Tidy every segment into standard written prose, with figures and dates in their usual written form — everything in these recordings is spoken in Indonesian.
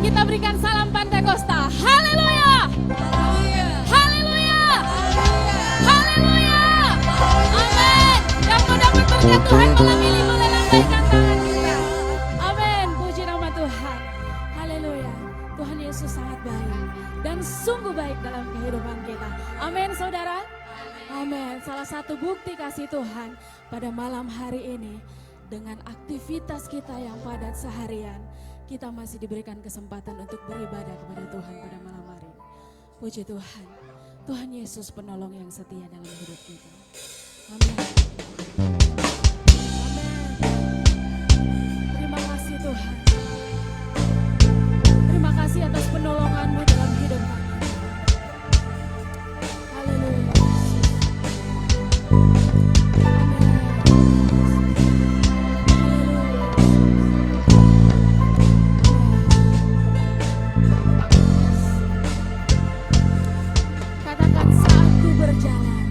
kita berikan salam Pentakosta. Haleluya. Haleluya. Haleluya. Amin. Yang mudah berkat Tuhan malam ini boleh lambaikan tangan kita. Amin. Puji nama Tuhan. Haleluya. Tuhan Yesus sangat baik dan sungguh baik dalam kehidupan kita. Amin saudara. Amin. Salah satu bukti kasih Tuhan pada malam hari ini, dengan aktivitas kita yang padat seharian, kita masih diberikan kesempatan untuk beribadah kepada Tuhan pada malam hari. Puji Tuhan. Tuhan Yesus penolong yang setia dalam hidup kita. Amin. Amin. Terima kasih Tuhan. Terima kasih atas penolongan-Mu dalam hidup kami. Haleluya. Katakan saat ku berjalan,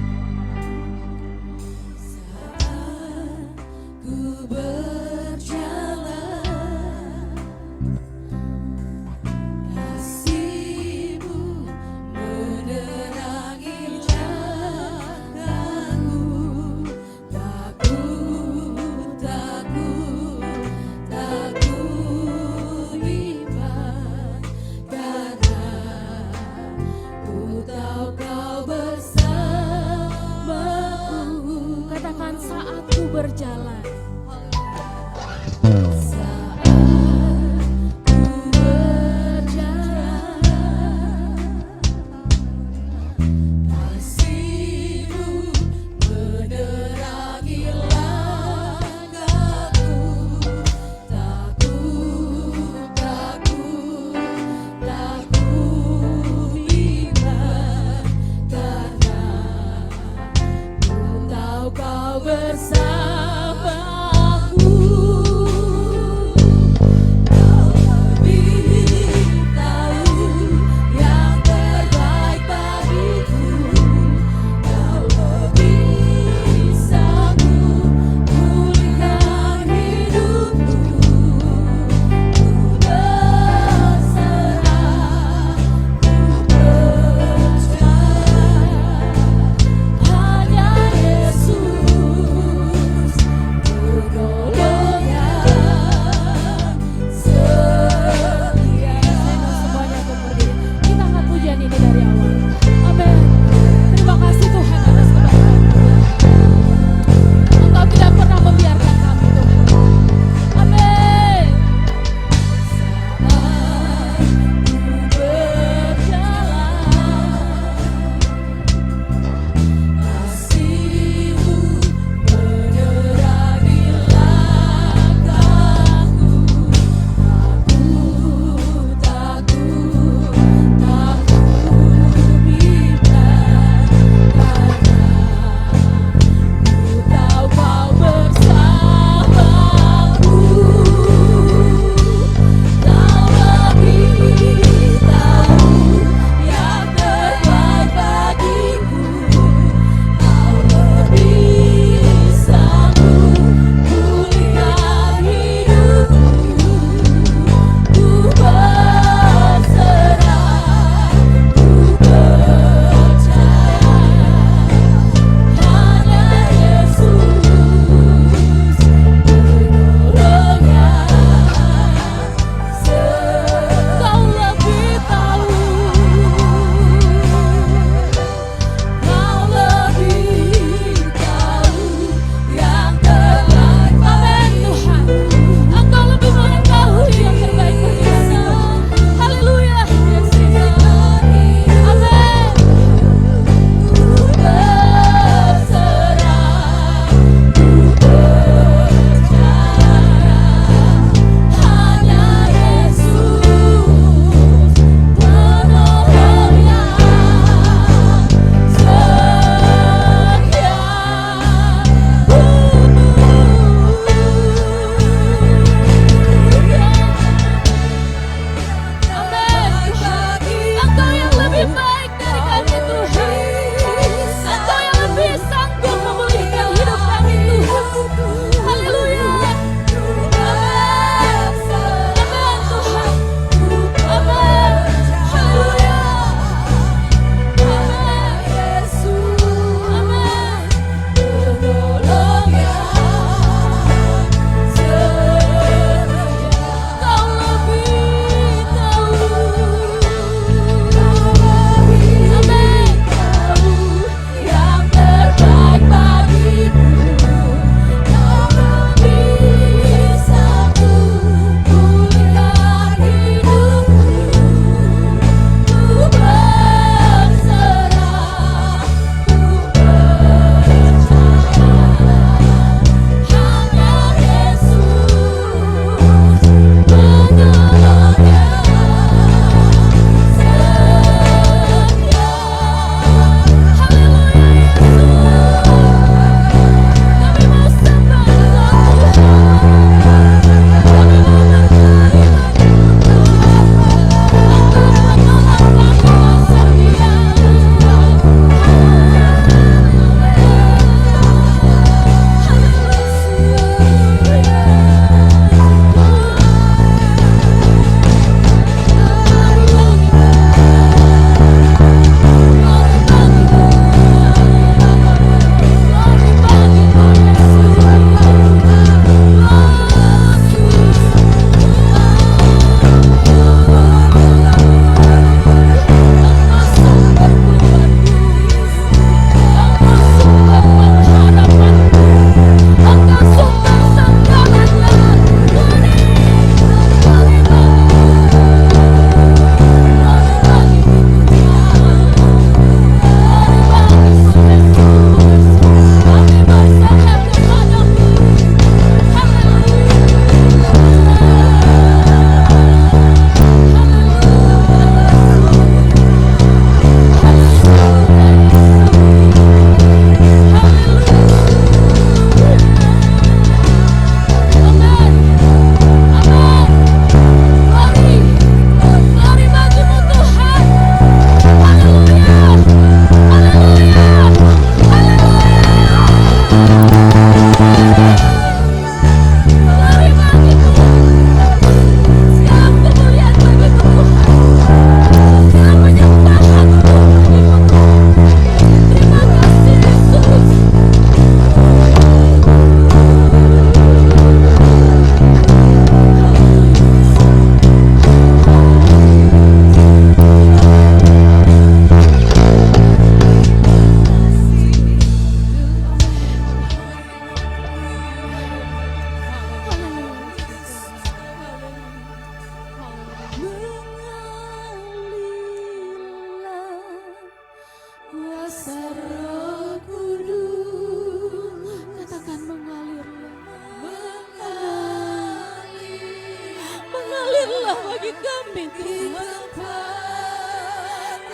di kami Tuhan.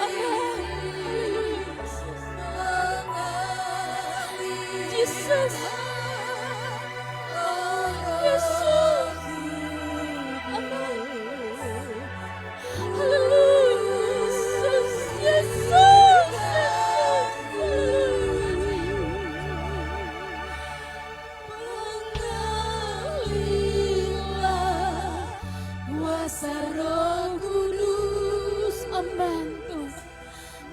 Amin. Yesus. Yesus. Amin. Haleluya. Yesus. Yesus. Pengalilah kuasa Roh Kudus. Amin.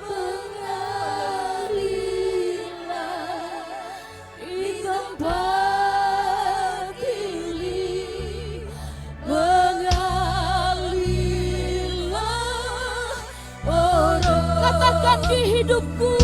Pengalilah di tempat ini. Pengalilah orang. Katakan di hidupku.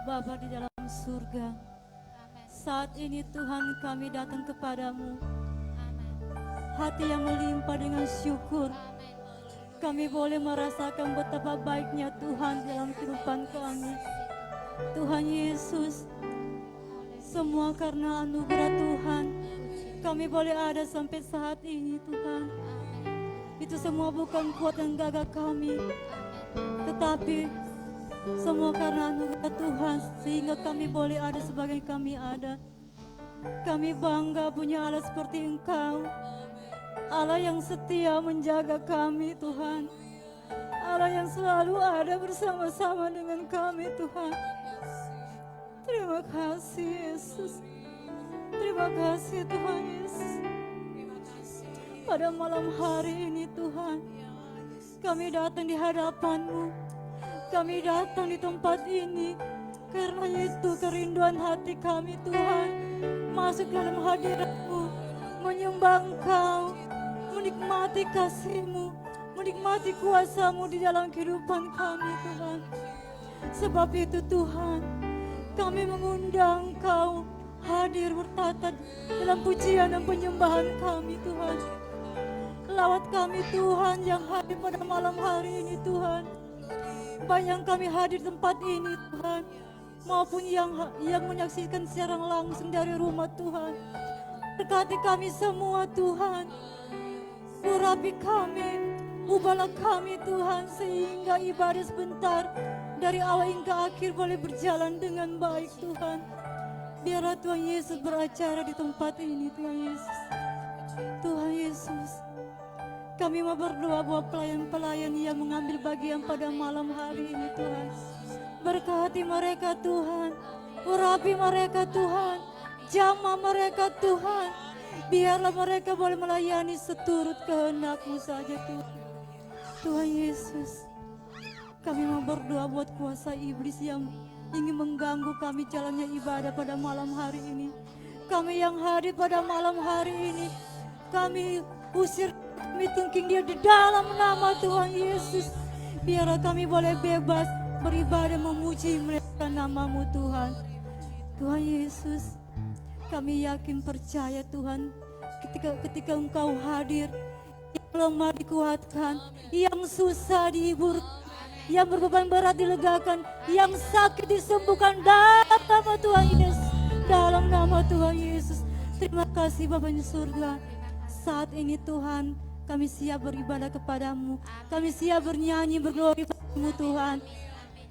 Bapa di dalam surga, saat ini Tuhan kami datang kepadamu, hati yang melimpah dengan syukur. Kami boleh merasakan betapa baiknya Tuhan dalam kehidupan kami. Tuhan Yesus, semua karena anugerah Tuhan, kami boleh ada sampai saat ini Tuhan. Itu semua bukan kuat dan gagah kami, tetapi semua karena anugerah Tuhan, sehingga kami boleh ada sebagai kami ada. Kami bangga punya Allah seperti Engkau, Allah yang setia menjaga kami Tuhan, Allah yang selalu ada bersama-sama dengan kami Tuhan. Terima kasih Yesus, terima kasih Tuhan Yesus. Pada malam hari ini Tuhan, kami datang di hadapan-Mu. Kami datang di tempat ini karena itu kerinduan hati kami Tuhan, masuk dalam hadirat-Mu, menyembah Engkau, menikmati kasih-Mu, menikmati kuasa-Mu di dalam kehidupan kami Tuhan. Sebab itu Tuhan, kami mengundang Engkau hadir bertata dalam pujian dan penyembahan kami Tuhan. Lawat kami Tuhan yang hadir pada malam hari ini Tuhan. Banyak kami hadir di tempat ini Tuhan, maupun yang menyaksikan secara langsung dari rumah Tuhan. Berkati kami semua Tuhan, urapi kami, ubahlah kami Tuhan, sehingga ibadah sebentar dari awal hingga akhir boleh berjalan dengan baik Tuhan. Biarlah Tuhan Yesus beracara di tempat ini Tuhan Yesus. Tuhan Yesus, kami mau berdoa buat pelayan-pelayan yang mengambil bagian pada malam hari ini Tuhan. Berkati mereka Tuhan, urapi mereka Tuhan, jamah mereka Tuhan. Biarlah mereka boleh melayani seturut kehendak-Mu saja Tuhan. Tuhan Yesus, kami mau berdoa buat kuasa iblis yang ingin mengganggu kami jalannya ibadah pada malam hari ini. Kami yang hadir pada malam hari ini, kami usir, kami tungking dia di dalam nama Tuhan Yesus. Biarlah kami boleh bebas beribadah memuji mereka nama-Mu Tuhan. Tuhan Yesus, kami yakin percaya Tuhan, ketika Engkau hadir, yang lemah dikuatkan, yang susah dihibur, yang berbeban berat dilegakan, yang sakit disembuhkan dalam nama Tuhan Yesus. Dalam nama Tuhan Yesus. Terima kasih Bapa di surga. Saat ini Tuhan, kami siap beribadah kepadamu, kami siap bernyanyi berglori padamu Tuhan.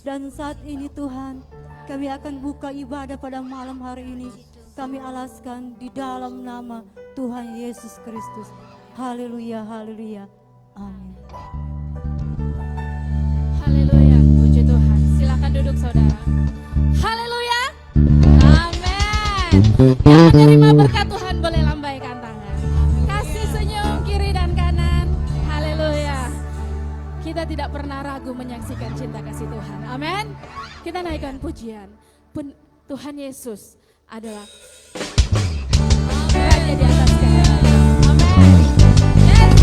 Dan saat ini Tuhan, kami akan buka ibadah pada malam hari ini. Kami alaskan di dalam nama Tuhan Yesus Kristus. Haleluya, haleluya. Amin. Haleluya, puji Tuhan. Silakan duduk saudara. Haleluya. Amin. Yang menerima berkat Tuhan boleh lambaikan tangan. Kasih senyum kiri dan kanan. Haleluya. Kita tidak pernah ragu menyaksikan cinta kasih Tuhan. Amin. Kita naikkan pujian. Tuhan Yesus adalah Raja di atas segala. Amin. Yes.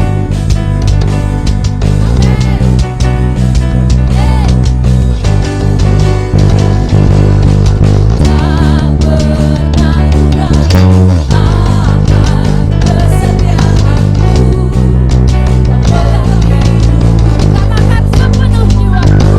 Seluruh jiwaku,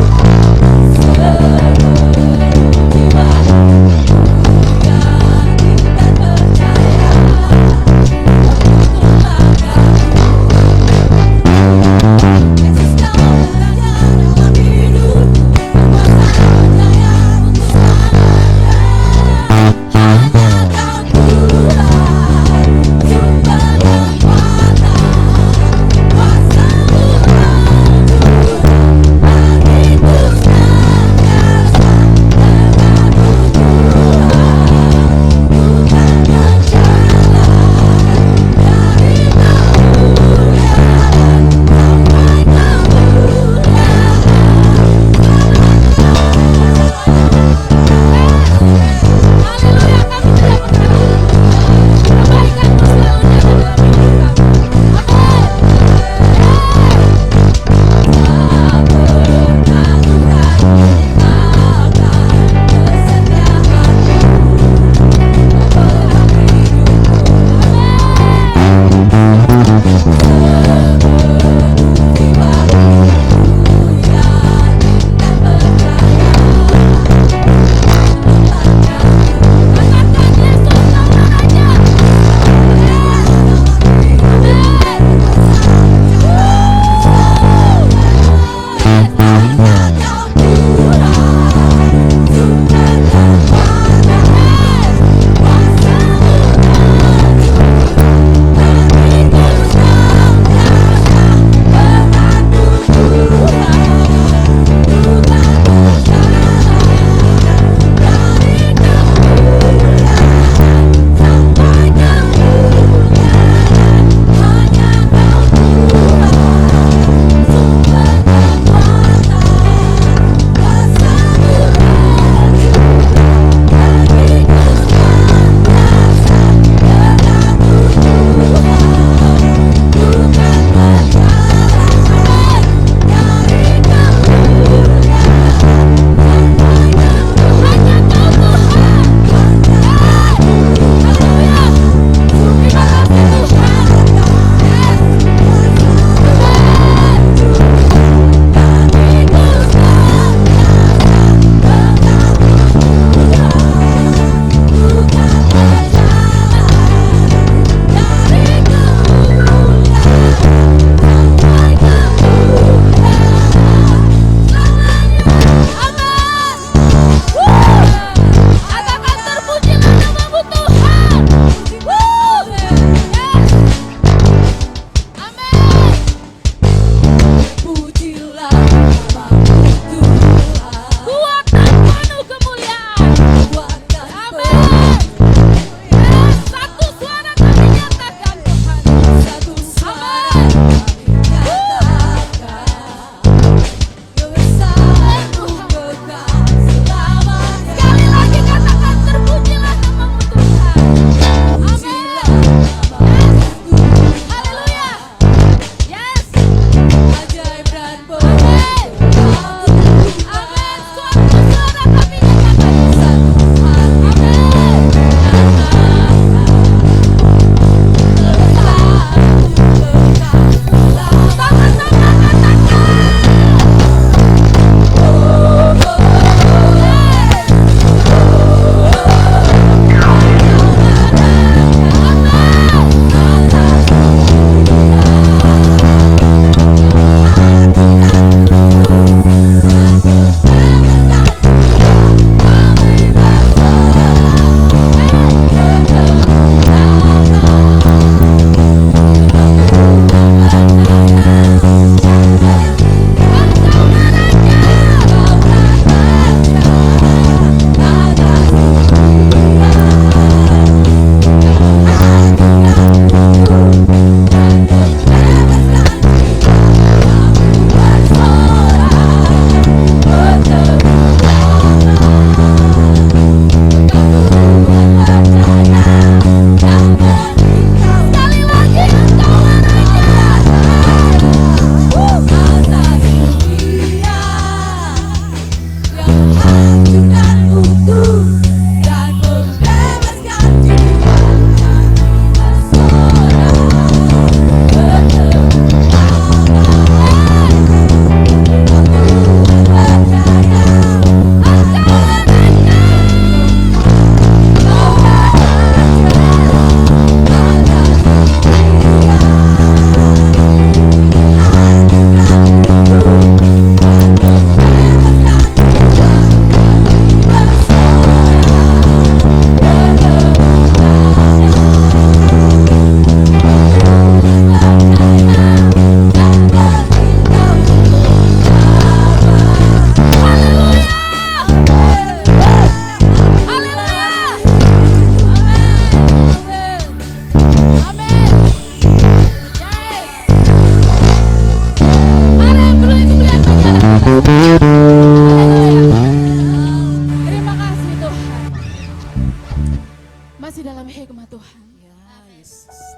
Masih dalam hikmat Tuhan.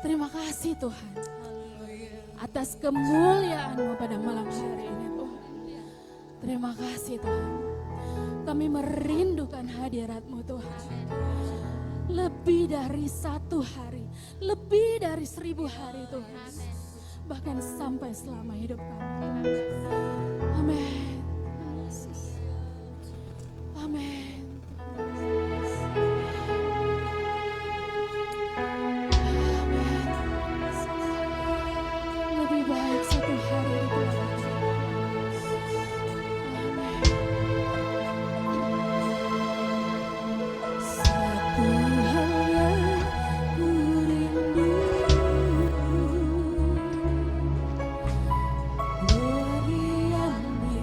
Terima kasih Tuhan atas kemuliaan-Mu pada malam hari ini Tuhan. Terima kasih Tuhan. Kami merindukan hadirat-Mu Tuhan. Lebih dari 1 hari, lebih dari 1000 hari Tuhan. Bahkan sampai selama hidup kami. Amin. Amin. Lebih baik 1 hari di belakang. Satu hal yang ku rindu, berdiam di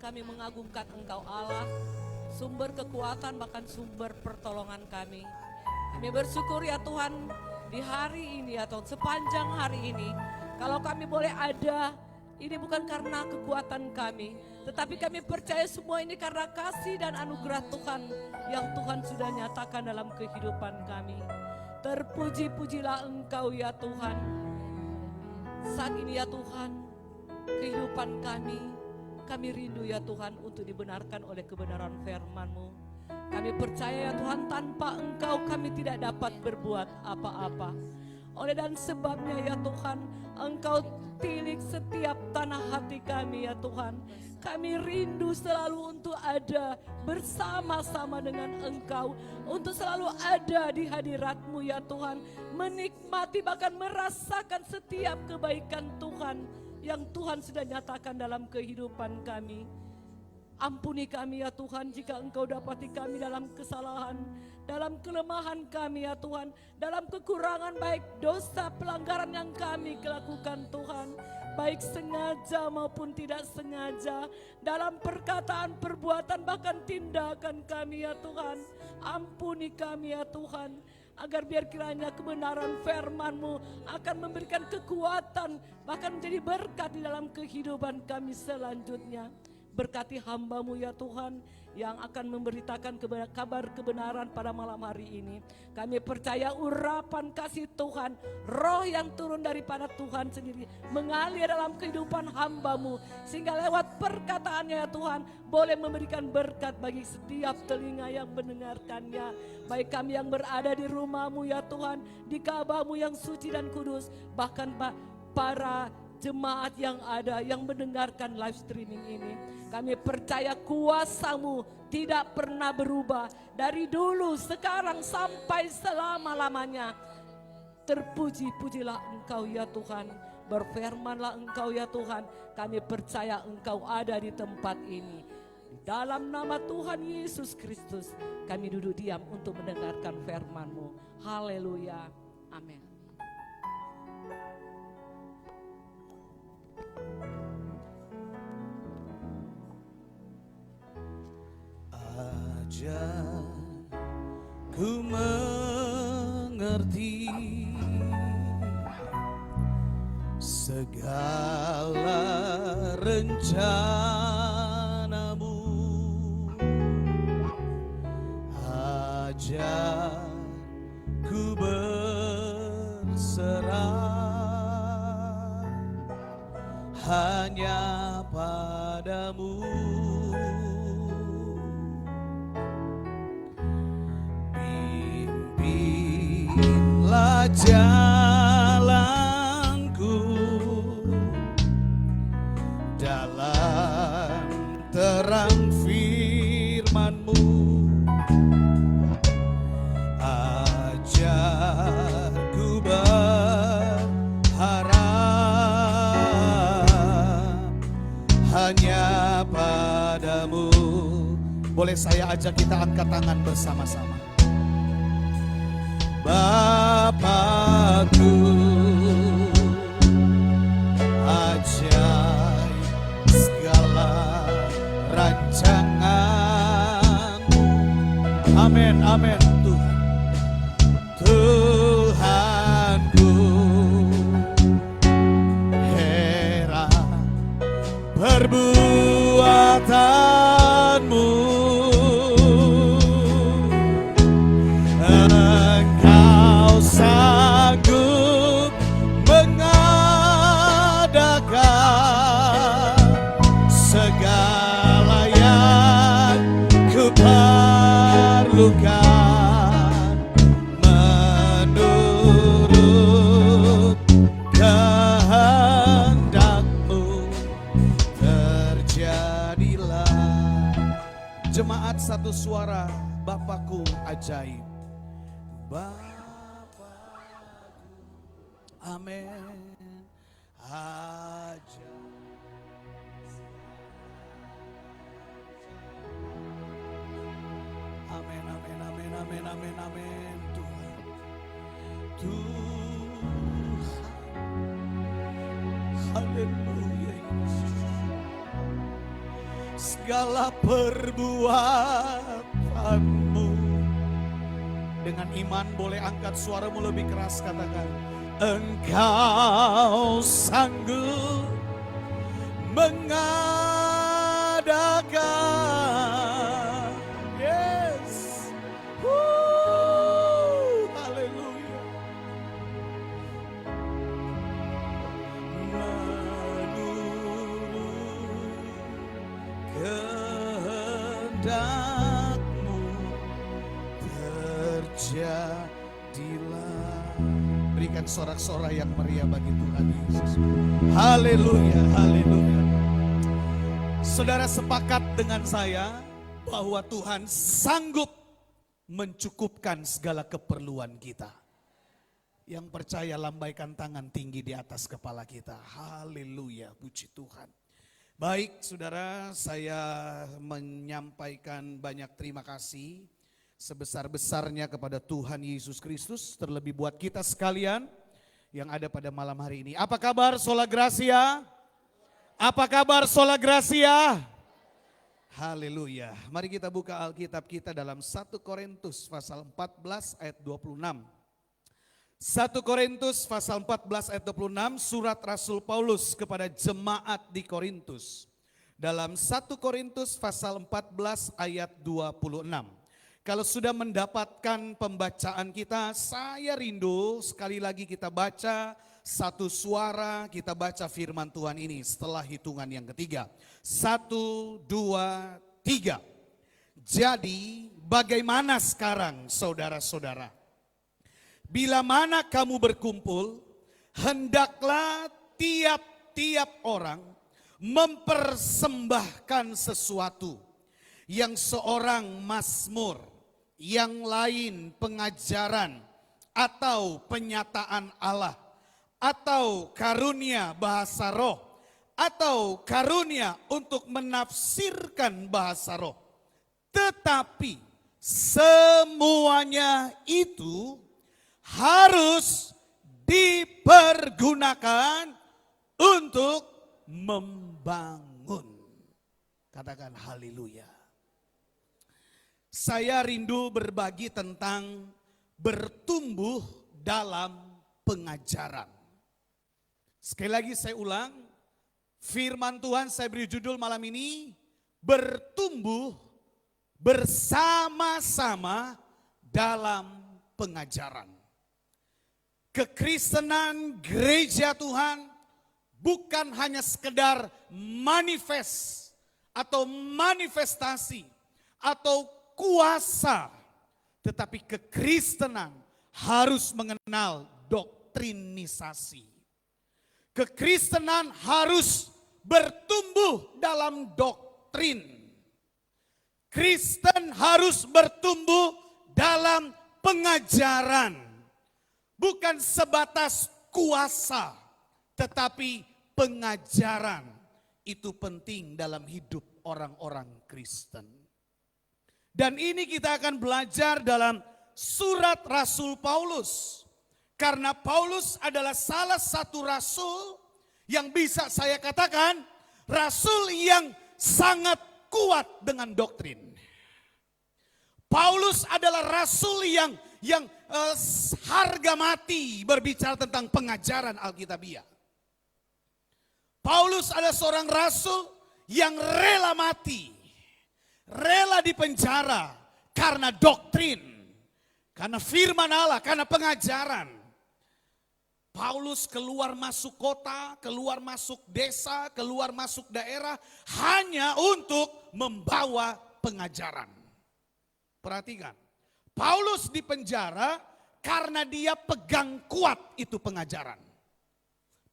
kami mengagungkan Engkau Allah, sumber kekuatan bahkan sumber pertolongan kami. Kami bersyukur ya Tuhan di hari ini ya Tuhan, sepanjang hari ini, kalau kami boleh ada Ini bukan karena kekuatan kami, tetapi kami percaya semua ini karena kasih dan anugerah Tuhan yang Tuhan sudah nyatakan dalam kehidupan kami. Terpuji-pujilah Engkau ya Tuhan. Saat ini ya Tuhan, kehidupan kami rindu ya Tuhan untuk dibenarkan oleh kebenaran firman-Mu. Kami percaya ya Tuhan, tanpa Engkau kami tidak dapat berbuat apa-apa. Oleh dan sebabnya ya Tuhan, Engkau tilik setiap tanah hati kami ya Tuhan. Kami rindu selalu untuk ada bersama-sama dengan Engkau, untuk selalu ada di hadirat-Mu ya Tuhan, menikmati bahkan merasakan setiap kebaikan Tuhan yang Tuhan sudah nyatakan dalam kehidupan kami. Ampuni kami ya Tuhan jika Engkau dapati kami dalam kesalahan, dalam kelemahan kami ya Tuhan, dalam kekurangan baik dosa pelanggaran yang kami lakukan Tuhan, baik sengaja maupun tidak sengaja, dalam perkataan, perbuatan, bahkan tindakan kami ya Tuhan. Ampuni kami ya Tuhan, agar biar kiranya kebenaran firman-Mu akan memberikan kekuatan, bahkan menjadi berkat di dalam kehidupan kami selanjutnya. Berkati hamba-Mu ya Tuhan yang akan memberitakan kabar kebenaran pada malam hari ini. Kami percaya urapan kasih Tuhan, roh yang turun daripada Tuhan sendiri mengalir dalam kehidupan hamba-Mu, sehingga lewat perkataannya ya Tuhan boleh memberikan berkat bagi setiap telinga yang mendengarkannya. Baik kami yang berada di rumah-Mu ya Tuhan, di Ka'bah-Mu yang suci dan kudus, bahkan para jemaat yang ada yang mendengarkan live streaming ini. Kami percaya kuasa-Mu tidak pernah berubah dari dulu, sekarang sampai selama-lamanya. Terpuji-pujilah Engkau ya Tuhan. Berfirmanlah Engkau ya Tuhan. Kami percaya Engkau ada di tempat ini. Di dalam nama Tuhan Yesus Kristus kami duduk diam untuk mendengarkan firman-Mu. Haleluya. Amin. Ajar ku mengerti segala rencana-Mu. Ajar ku berserah hanya padamu. Pimpinlah jalanku dalam terang firman-Mu. Ajarku berharap hanya padamu. Boleh saya ajak kita angkat tangan bersama-sama. Bapakku, ajaib segala rancangan-Mu. Amin, amin Tuhan. Tuhanku, heran perbuatan-Mu. Engkau sanggup mengadakan segala yang kuperlukan menurut kehendak-Mu. Terjadilah. Jemaat satu suara, Bapakku ajaib. Bapakku, amin, ajaib. Amin, amin, amin, amin, amin, amin. Tuhan, Tuhan, haleluya. Segala perbuatan-Mu. Dengan iman boleh angkat suaramu lebih keras, katakan Engkau sanggup mengadakan. Yes. Haleluya. Menurut kehendakmu terjadilah. Berikan sorak-sorai yang meriah bagi Tuhan Yesus. Haleluya, haleluya. Saudara sepakat dengan saya bahwa Tuhan sanggup mencukupkan segala keperluan kita. Yang percaya lambaikan tangan tinggi di atas kepala kita. Haleluya, puji Tuhan. Baik saudara, saya menyampaikan banyak terima kasih sebesar-besarnya kepada Tuhan Yesus Kristus. Terlebih buat kita sekalian yang ada pada malam hari ini. Apa kabar Sola Gracia? Apa kabar Sola Gracia? Haleluya. Mari kita buka Alkitab kita dalam 1 Korintus pasal 14 ayat 26. 1 Korintus pasal 14 ayat 26, surat Rasul Paulus kepada jemaat di Korintus. Dalam 1 Korintus pasal 14 ayat 26. Kalau sudah mendapatkan pembacaan kita, saya rindu sekali lagi kita baca satu suara, kita baca firman Tuhan ini setelah hitungan yang ketiga. 1, 2, 3. Jadi bagaimana sekarang saudara-saudara? Bila mana kamu berkumpul, hendaklah tiap-tiap orang mempersembahkan sesuatu. Yang seorang mazmur, yang lain pengajaran atau penyataan Allah, atau karunia bahasa roh, atau karunia untuk menafsirkan bahasa roh. Tetapi semuanya itu harus dipergunakan untuk membangun. Katakan haleluya. Saya rindu berbagi tentang bertumbuh dalam pengajaran. Sekali lagi saya ulang, firman Tuhan saya beri judul malam ini, bertumbuh bersama-sama dalam pengajaran. Kekristenan gereja Tuhan bukan hanya sekedar manifest atau manifestasi atau kuasa, tetapi kekristenan harus mengenal doktrinisasi. Kekristenan harus bertumbuh dalam doktrin. Kristen harus bertumbuh dalam pengajaran. Bukan sebatas kuasa, tetapi pengajaran itu penting dalam hidup orang-orang Kristen. Dan ini kita akan belajar dalam surat Rasul Paulus. Karena Paulus adalah salah satu rasul yang bisa saya katakan rasul yang sangat kuat dengan doktrin. Paulus adalah rasul yang harga mati berbicara tentang pengajaran Alkitabiah. Paulus adalah seorang rasul yang rela mati, rela dipenjara karena doktrin, karena firman Allah, karena pengajaran. Paulus keluar masuk kota, keluar masuk desa, keluar masuk daerah hanya untuk membawa pengajaran. Perhatikan, Paulus dipenjara karena dia pegang kuat itu pengajaran.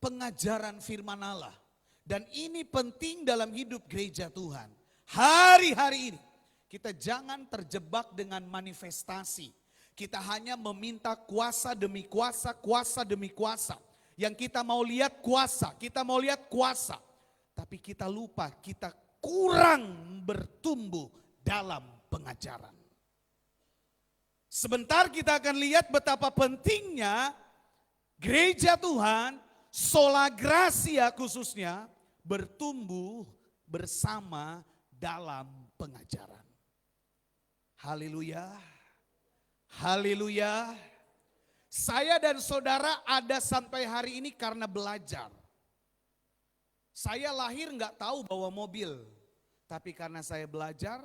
Pengajaran firman Allah. Dan ini penting dalam hidup gereja Tuhan. Hari-hari ini kita jangan terjebak dengan manifestasi. Kita hanya meminta kuasa demi kuasa, kuasa demi kuasa. Yang kita mau lihat kuasa, kita mau lihat kuasa. Tapi kita lupa kita kurang bertumbuh dalam pengajaran. Sebentar kita akan lihat betapa pentingnya gereja Tuhan, Sola Gracia khususnya, bertumbuh bersama dalam pengajaran. Haleluya, haleluya. Saya dan saudara ada sampai hari ini karena belajar. Saya lahir nggak tahu bawa mobil. Tapi karena saya belajar,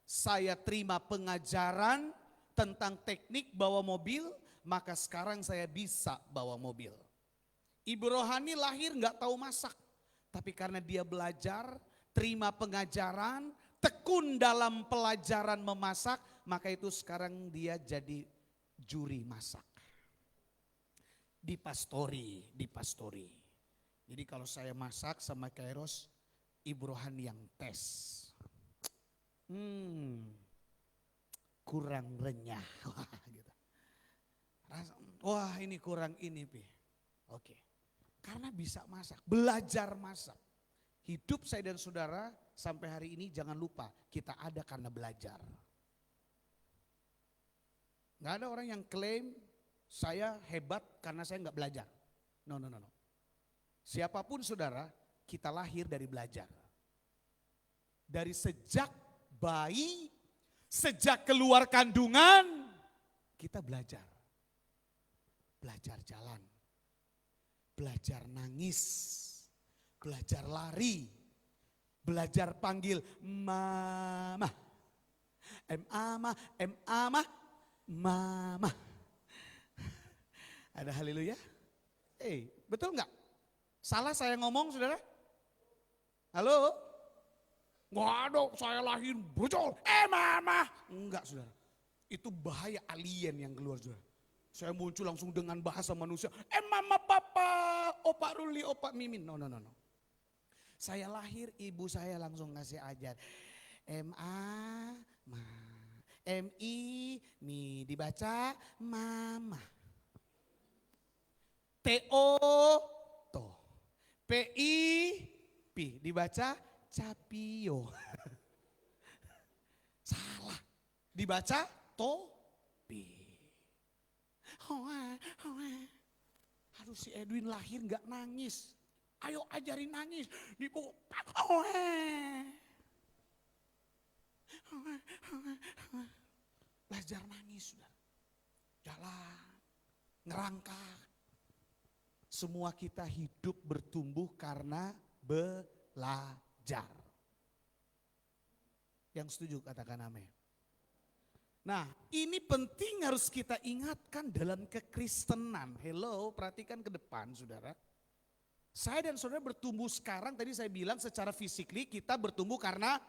saya terima pengajaran tentang teknik bawa mobil, maka sekarang saya bisa bawa mobil. Ibu rohani lahir nggak tahu masak. Tapi karena dia belajar, terima pengajaran, tekun dalam pelajaran memasak, maka itu sekarang dia jadi juri masak. Dipastori. Jadi kalau saya masak sama Kairos, ibu rohani yang tes. Kurang renyah. Gitu. Wah ini kurang ini Pi. Oke. Karena bisa masak, belajar masak. Hidup saya dan saudara sampai hari ini jangan lupa kita ada karena belajar. Gak ada orang yang klaim saya hebat karena saya gak belajar. No. Siapapun saudara, kita lahir dari belajar. Dari sejak bayi, sejak keluar kandungan, kita belajar. Belajar jalan, belajar nangis, belajar lari, belajar panggil mama. Mama. Ada haleluya? Betul nggak? Salah saya ngomong saudara? Halo? Nggak ada, saya lahir betul. Mama. Enggak saudara. Itu bahaya alien yang keluar saudara. Saya muncul langsung dengan bahasa manusia. Mama, papa, opa Ruli, opa Mimin. No. Saya lahir, ibu saya langsung ngasih ajar. M-I, mi dibaca mama. T-O, to. P-I, pi dibaca capio. Salah. Dibaca topi. Aduh si Edwin lahir gak nangis. Ayo ajarin nangis. Dipukul. Belajar nangis sudah. Jalan. Ngerangkak. Semua kita hidup bertumbuh karena belajar. Yang setuju katakan amin. Nah ini penting harus kita ingatkan dalam kekristenan. Hello, perhatikan ke depan saudara. Saya dan saudara bertumbuh sekarang, tadi saya bilang secara fisikly kita bertumbuh karena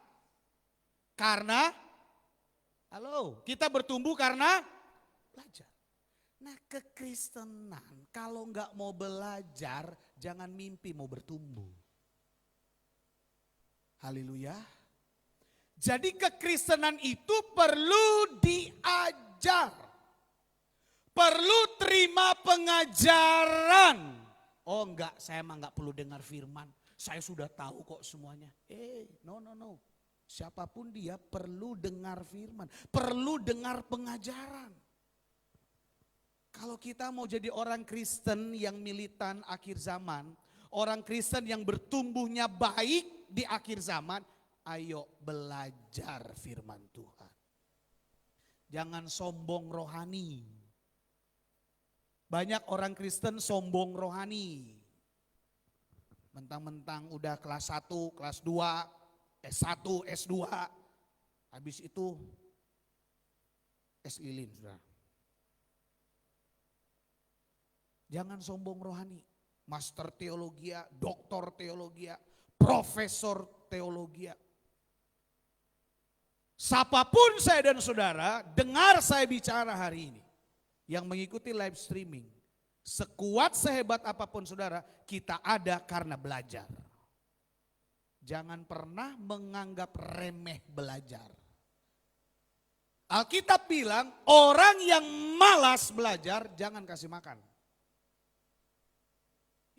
halo, kita bertumbuh karena belajar. Nah kekristenan kalau nggak mau belajar jangan mimpi mau bertumbuh. Haleluya. Jadi kekristenan itu perlu diajar. Perlu terima pengajaran. Oh enggak, saya emang enggak perlu dengar firman. Saya sudah tahu kok semuanya. No. Siapapun dia perlu dengar firman. Perlu dengar pengajaran. Kalau kita mau jadi orang Kristen yang militan akhir zaman. Orang Kristen yang bertumbuhnya baik di akhir zaman. Ayo belajar firman Tuhan. Jangan sombong rohani. Banyak orang Kristen sombong rohani. Mentang-mentang udah kelas 1, kelas 2. S1, S2, habis itu S lilin sudah. Jangan sombong rohani, master teologia, doktor teologia, profesor teologia. Siapapun saya dan saudara, dengar saya bicara hari ini, yang mengikuti live streaming, sekuat sehebat apapun saudara, kita ada karena belajar. Jangan pernah menganggap remeh belajar. Alkitab bilang orang yang malas belajar jangan kasih makan.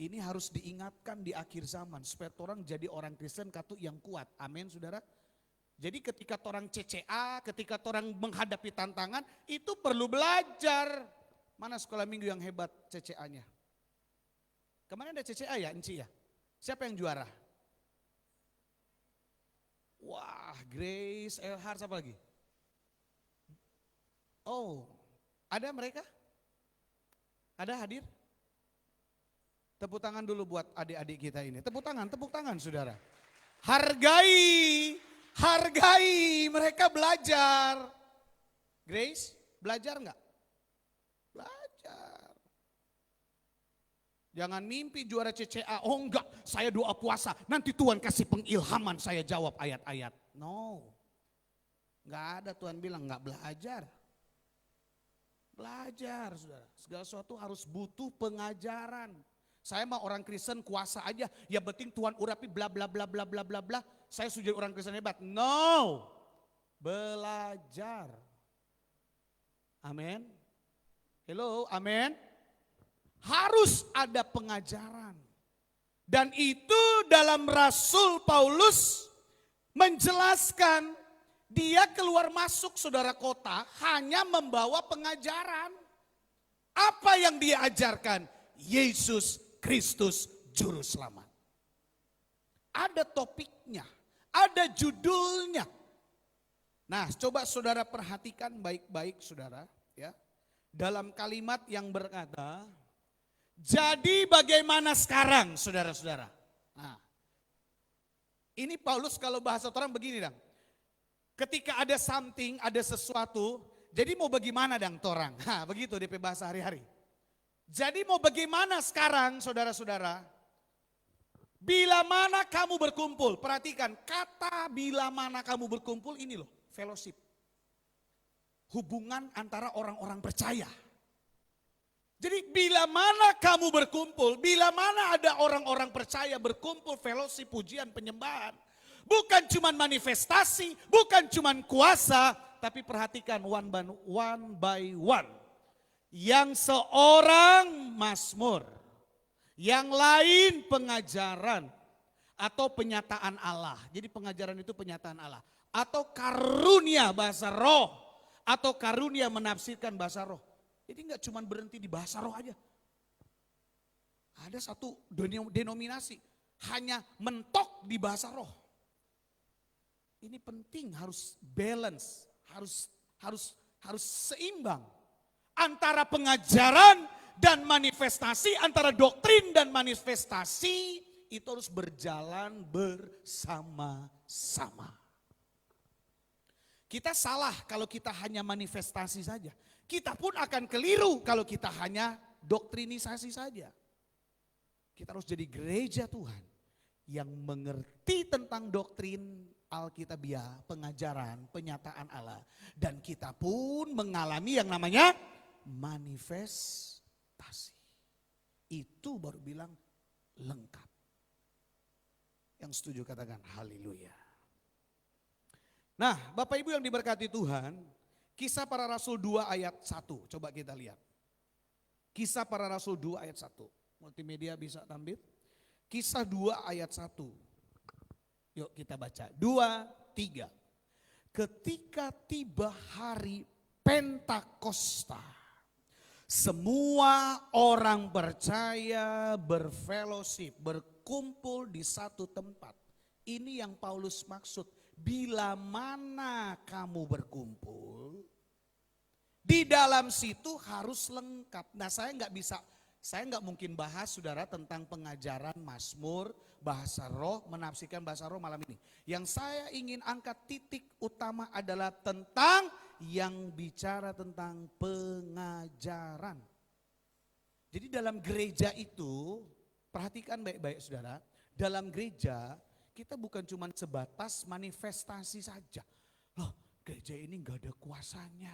Ini harus diingatkan di akhir zaman supaya orang jadi orang Kristen katu yang kuat. Amin saudara. Jadi ketika orang CCA, ketika orang menghadapi tantangan itu perlu belajar. Mana sekolah minggu yang hebat CCA-nya? Kemarin ada CCA ya, Enci ya? Siapa yang juara? Wah, Grace, Elhar, siapa lagi? Oh, ada mereka? Ada hadir? Tepuk tangan dulu buat adik-adik kita ini. Tepuk tangan saudara. Hargai mereka belajar. Grace, belajar enggak? Belajar. Jangan mimpi juara CCA, oh enggak, saya doa puasa. Nanti Tuhan kasih pengilhaman, saya jawab ayat-ayat. No, enggak ada, Tuhan bilang enggak belajar. Belajar saudara, segala sesuatu harus butuh pengajaran. Saya mah orang Kristen kuasa aja, ya penting Tuhan urapi bla bla bla bla bla bla bla. Saya sudah orang Kristen hebat. No, belajar. Amin. Hello, amin. Harus ada pengajaran. Dan itu dalam Rasul Paulus menjelaskan dia keluar masuk saudara kota hanya membawa pengajaran. Apa yang dia ajarkan? Yesus Kristus Juru Selamat. Ada topiknya, ada judulnya. Nah, coba saudara perhatikan baik-baik saudara, ya. Dalam kalimat yang berkata, jadi bagaimana sekarang saudara-saudara? Nah, ini Paulus kalau bahasa orang begini dong. Ketika ada something, ada sesuatu, jadi mau bagaimana dong torang? Nah, begitu DP bahasa hari-hari. Jadi mau bagaimana sekarang saudara-saudara? Bila mana kamu berkumpul, perhatikan kata bila mana kamu berkumpul ini loh, fellowship. Hubungan antara orang-orang percaya. Jadi bila mana kamu berkumpul, bila mana ada orang-orang percaya berkumpul, fellowship, pujian, penyembahan. Bukan cuman manifestasi, bukan cuman kuasa, tapi perhatikan one by one. Yang seorang mazmur, yang lain pengajaran atau penyataan Allah. Jadi pengajaran itu penyataan Allah. Atau karunia bahasa roh, atau karunia menafsirkan bahasa roh. Jadi nggak cuma berhenti di bahasa roh aja. Ada satu denominasi hanya mentok di bahasa roh. Ini penting, harus balance, harus seimbang antara pengajaran dan manifestasi, antara doktrin dan manifestasi itu harus berjalan bersama-sama. Kita salah kalau kita hanya manifestasi saja. Kita pun akan keliru kalau kita hanya doktrinisasi saja. Kita harus jadi gereja Tuhan yang mengerti tentang doktrin Alkitabiah, pengajaran, penyataan Allah. Dan kita pun mengalami yang namanya manifestasi. Itu baru bilang lengkap. Yang setuju katakan haleluya. Nah, Bapak Ibu yang diberkati Tuhan, Kisah Para Rasul 2 ayat 1. Coba kita lihat. Kisah Para Rasul 2 ayat 1. Multimedia bisa tampil. Kisah 2 ayat 1. Yuk kita baca. 2, 3. Ketika tiba hari Pentakosta, semua orang percaya berfellowship, berkumpul di satu tempat. Ini yang Paulus maksud. Bila mana kamu berkumpul, di dalam situ harus lengkap. Nah saya nggak mungkin bahas saudara tentang pengajaran Mazmur, bahasa roh, menafsirkan bahasa roh malam ini. Yang saya ingin angkat titik utama adalah tentang yang bicara tentang pengajaran. Jadi dalam gereja itu, perhatikan baik-baik saudara, dalam gereja kita bukan cuma sebatas manifestasi saja. Loh, gereja ini gak ada kuasanya.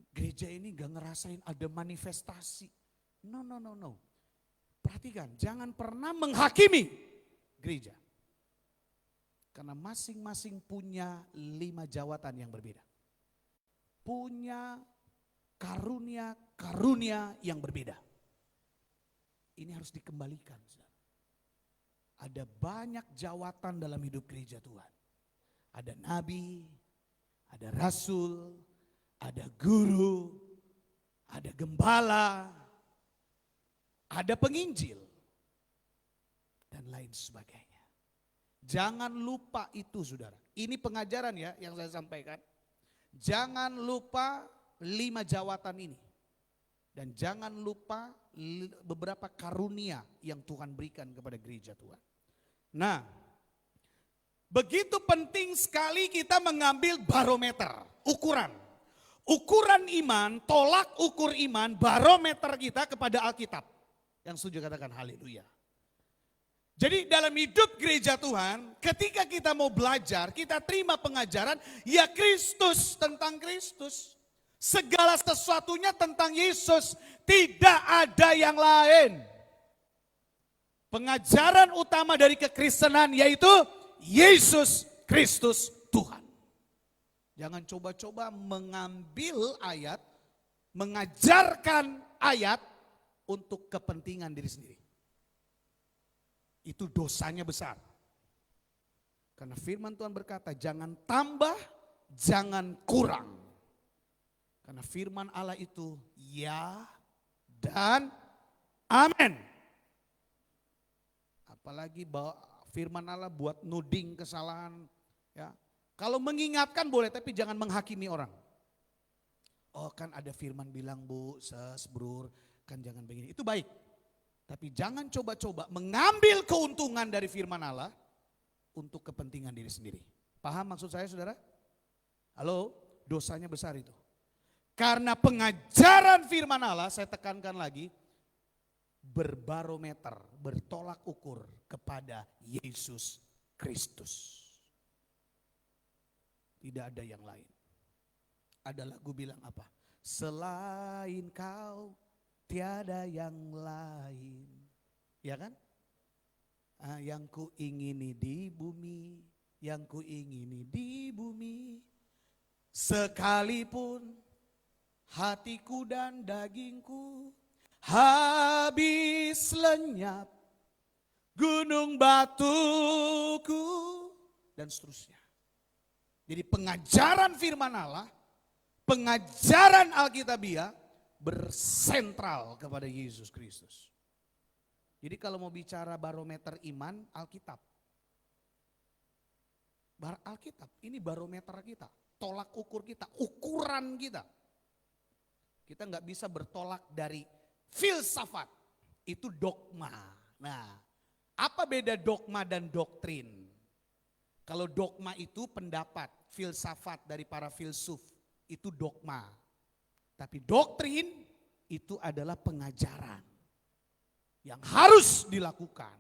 Gereja ini gak ngerasain ada manifestasi. No. Perhatikan, jangan pernah menghakimi gereja. Karena masing-masing punya 5 jawatan yang berbeda. Punya karunia yang berbeda. Ini harus dikembalikan. Ada banyak jawatan dalam hidup gereja Tuhan. Ada nabi, ada rasul, ada guru, ada gembala, ada penginjil, dan lain sebagainya. Jangan lupa itu saudara. Ini pengajaran ya yang saya sampaikan. Jangan lupa 5 jawatan ini. Dan jangan lupa beberapa karunia yang Tuhan berikan kepada gereja Tuhan. Nah, begitu penting sekali kita mengambil barometer, ukuran. Ukuran iman, tolak ukur iman, barometer kita kepada Alkitab. Yang setuju katakan haleluya. Jadi dalam hidup gereja Tuhan, ketika kita mau belajar, kita terima pengajaran, ya Kristus, tentang Kristus. Segala sesuatunya tentang Yesus, tidak ada yang lain. Pengajaran utama dari kekristenan yaitu Yesus Kristus Tuhan. Jangan coba-coba mengambil ayat, mengajarkan ayat untuk kepentingan diri sendiri. Itu dosanya besar. Karena firman Tuhan berkata, jangan tambah, jangan kurang. Karena firman Allah itu ya dan amin. Apalagi firman Allah buat nuding kesalahan. Ya. Kalau mengingatkan boleh, tapi jangan menghakimi orang. Oh kan ada firman bilang bu, brur, kan jangan begini. Itu baik. Tapi jangan coba-coba mengambil keuntungan dari firman Allah untuk kepentingan diri sendiri. Paham maksud saya saudara? Halo, dosanya besar itu. Karena pengajaran firman Allah, saya tekankan lagi, berbarometer, bertolak ukur kepada Yesus Kristus. Tidak ada yang lain. Ada lagu bilang apa? Selain kau tiada yang lain. Ya kan? Yang ku ingini di bumi, yang ku ingini di bumi. Sekalipun hatiku dan dagingku habis lenyap, gunung batuku, dan seterusnya. Jadi pengajaran firman Allah, pengajaran Alkitabiah bersentral kepada Yesus Kristus. Jadi kalau mau bicara barometer iman, Alkitab. Alkitab, ini barometer kita, tolak ukur kita, ukuran kita. Kita nggak bisa bertolak dari filsafat, itu dogma. Nah, apa beda dogma dan doktrin? Kalau dogma itu pendapat, filsafat dari para filsuf, itu dogma. Tapi doktrin itu adalah pengajaran yang harus dilakukan.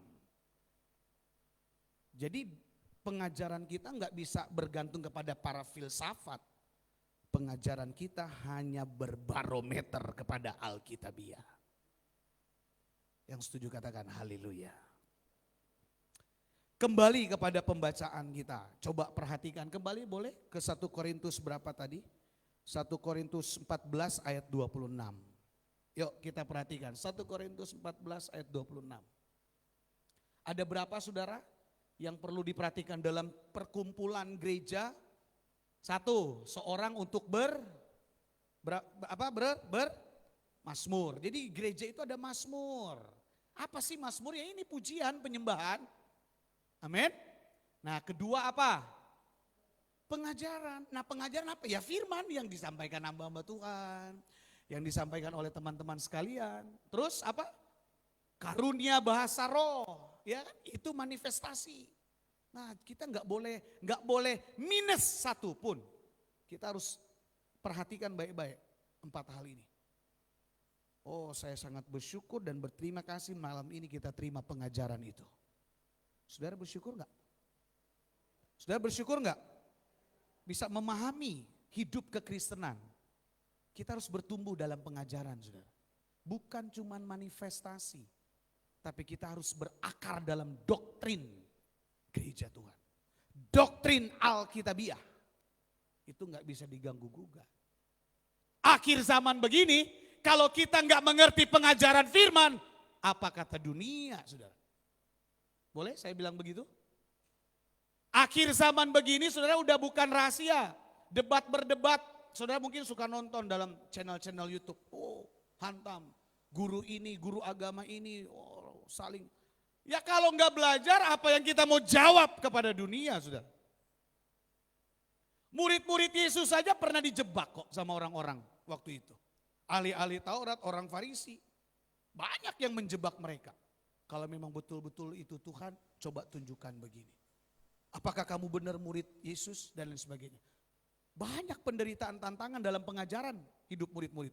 Jadi pengajaran kita nggak bisa bergantung kepada para filsafat. Pengajaran kita hanya berbarometer kepada Alkitabiah. Yang setuju katakan haleluya. Kembali kepada pembacaan kita. Coba perhatikan kembali boleh ke 1 Korintus berapa tadi? 1 Korintus 14 ayat 26. Yuk kita perhatikan 1 Korintus 14 ayat 26. Ada berapa saudara yang perlu diperhatikan dalam perkumpulan gereja? Satu, seorang untuk bermasmur. Jadi gereja itu ada masmur. Apa sih masmur? Ya ini pujian, penyembahan. Amin. Nah kedua apa? Pengajaran. Nah pengajaran apa? Ya firman yang disampaikan hamba-hamba Tuhan. Yang disampaikan oleh teman-teman sekalian. Terus apa? Karunia bahasa roh. Ya itu manifestasi. Nah kita nggak boleh minus satu pun. Kita harus perhatikan baik-baik 4 hal ini. Oh saya sangat bersyukur dan berterima kasih malam ini kita terima pengajaran itu. Saudara bersyukur nggak? Saudara bersyukur nggak? Bisa memahami hidup kekristenan. Kita harus bertumbuh dalam pengajaran saudara. Bukan cuma manifestasi. Tapi kita harus berakar dalam doktrin gereja Tuhan. Doktrin Alkitabiah. Itu nggak bisa diganggu gugat. Akhir zaman begini, kalau kita nggak mengerti pengajaran firman, apa kata dunia saudara? Boleh saya bilang begitu? Akhir zaman begini saudara udah bukan rahasia. Debat berdebat, saudara mungkin suka nonton dalam channel-channel YouTube. Oh hantam, guru ini, guru agama ini, oh, saling. Ya kalau nggak belajar apa yang kita mau jawab kepada dunia saudara? Murid-murid Yesus saja pernah dijebak kok sama orang-orang waktu itu. ahli-ahli Taurat, orang Farisi. Banyak yang menjebak mereka. Kalau memang betul-betul itu Tuhan, coba tunjukkan begini. Apakah kamu benar murid Yesus dan lain sebagainya. Banyak penderitaan tantangan dalam pengajaran hidup murid-murid.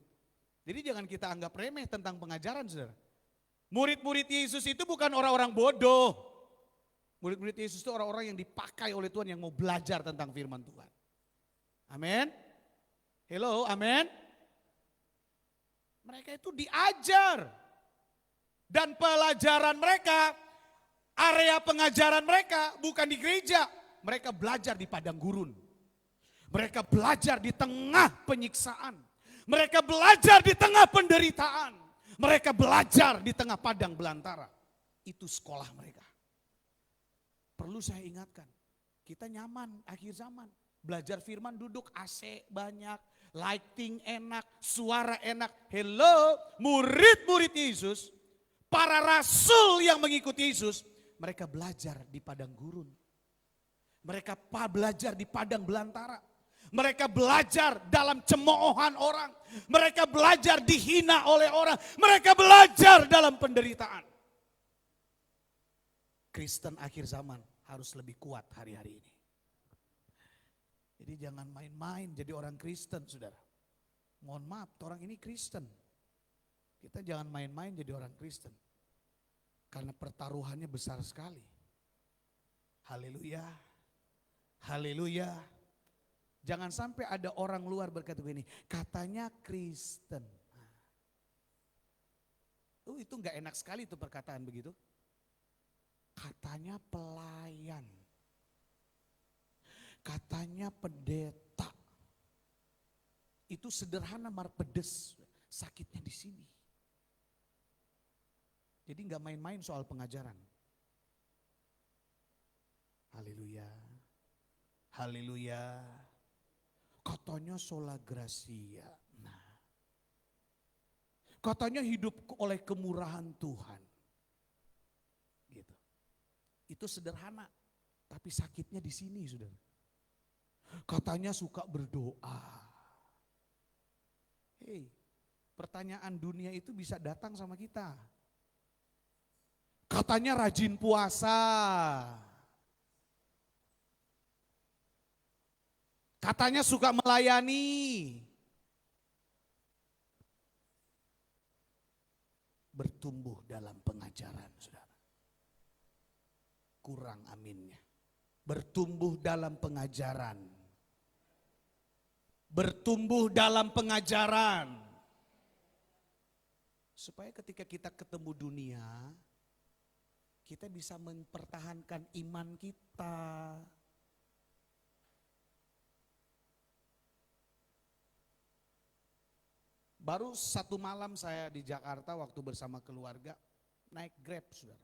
Jadi jangan kita anggap remeh tentang pengajaran, saudara. Murid-murid Yesus itu bukan orang-orang bodoh. Murid-murid Yesus itu orang-orang yang dipakai oleh Tuhan yang mau belajar tentang firman Tuhan. Amin. Hello, amin. Mereka itu diajar. Dan pelajaran mereka, area pengajaran mereka bukan di gereja. Mereka belajar di padang gurun. Mereka belajar di tengah penyiksaan. Mereka belajar di tengah penderitaan. Mereka belajar di tengah padang belantara. Itu sekolah mereka. Perlu saya ingatkan, kita nyaman akhir zaman. Belajar firman duduk AC banyak, lighting enak, suara enak. Hello, murid-murid Yesus, para rasul yang mengikuti Yesus, mereka belajar di padang gurun. Mereka belajar di padang belantara. Mereka belajar dalam cemoohan orang. Mereka belajar dihina oleh orang. Mereka belajar dalam penderitaan. Kristen akhir zaman harus lebih kuat hari-hari ini. Jadi jangan main-main jadi orang Kristen, saudara. Mohon maaf, orang ini Kristen. Kita jangan main-main jadi orang Kristen. Karena pertaruhannya besar sekali. Haleluya. Haleluya. Jangan sampai ada orang luar berkata begini, katanya Kristen. Itu enggak enak sekali itu perkataan begitu. Katanya pelayan. Katanya pendeta. Itu sederhana mar pedes, sakitnya di sini. Jadi enggak main-main soal pengajaran. Haleluya. Haleluya. Katanya sola gracia. Nah, katanya hidup oleh kemurahan Tuhan. Gitu. Itu sederhana, tapi sakitnya di sini, saudara. Katanya suka berdoa. Hei, pertanyaan dunia itu bisa datang sama kita. Katanya rajin puasa. Katanya suka melayani. Bertumbuh dalam pengajaran, saudara. Kurang aminnya. Bertumbuh dalam pengajaran. Bertumbuh dalam pengajaran. Supaya ketika kita ketemu dunia, kita bisa mempertahankan iman kita. Baru satu malam saya di Jakarta waktu bersama keluarga naik Grab, saudara.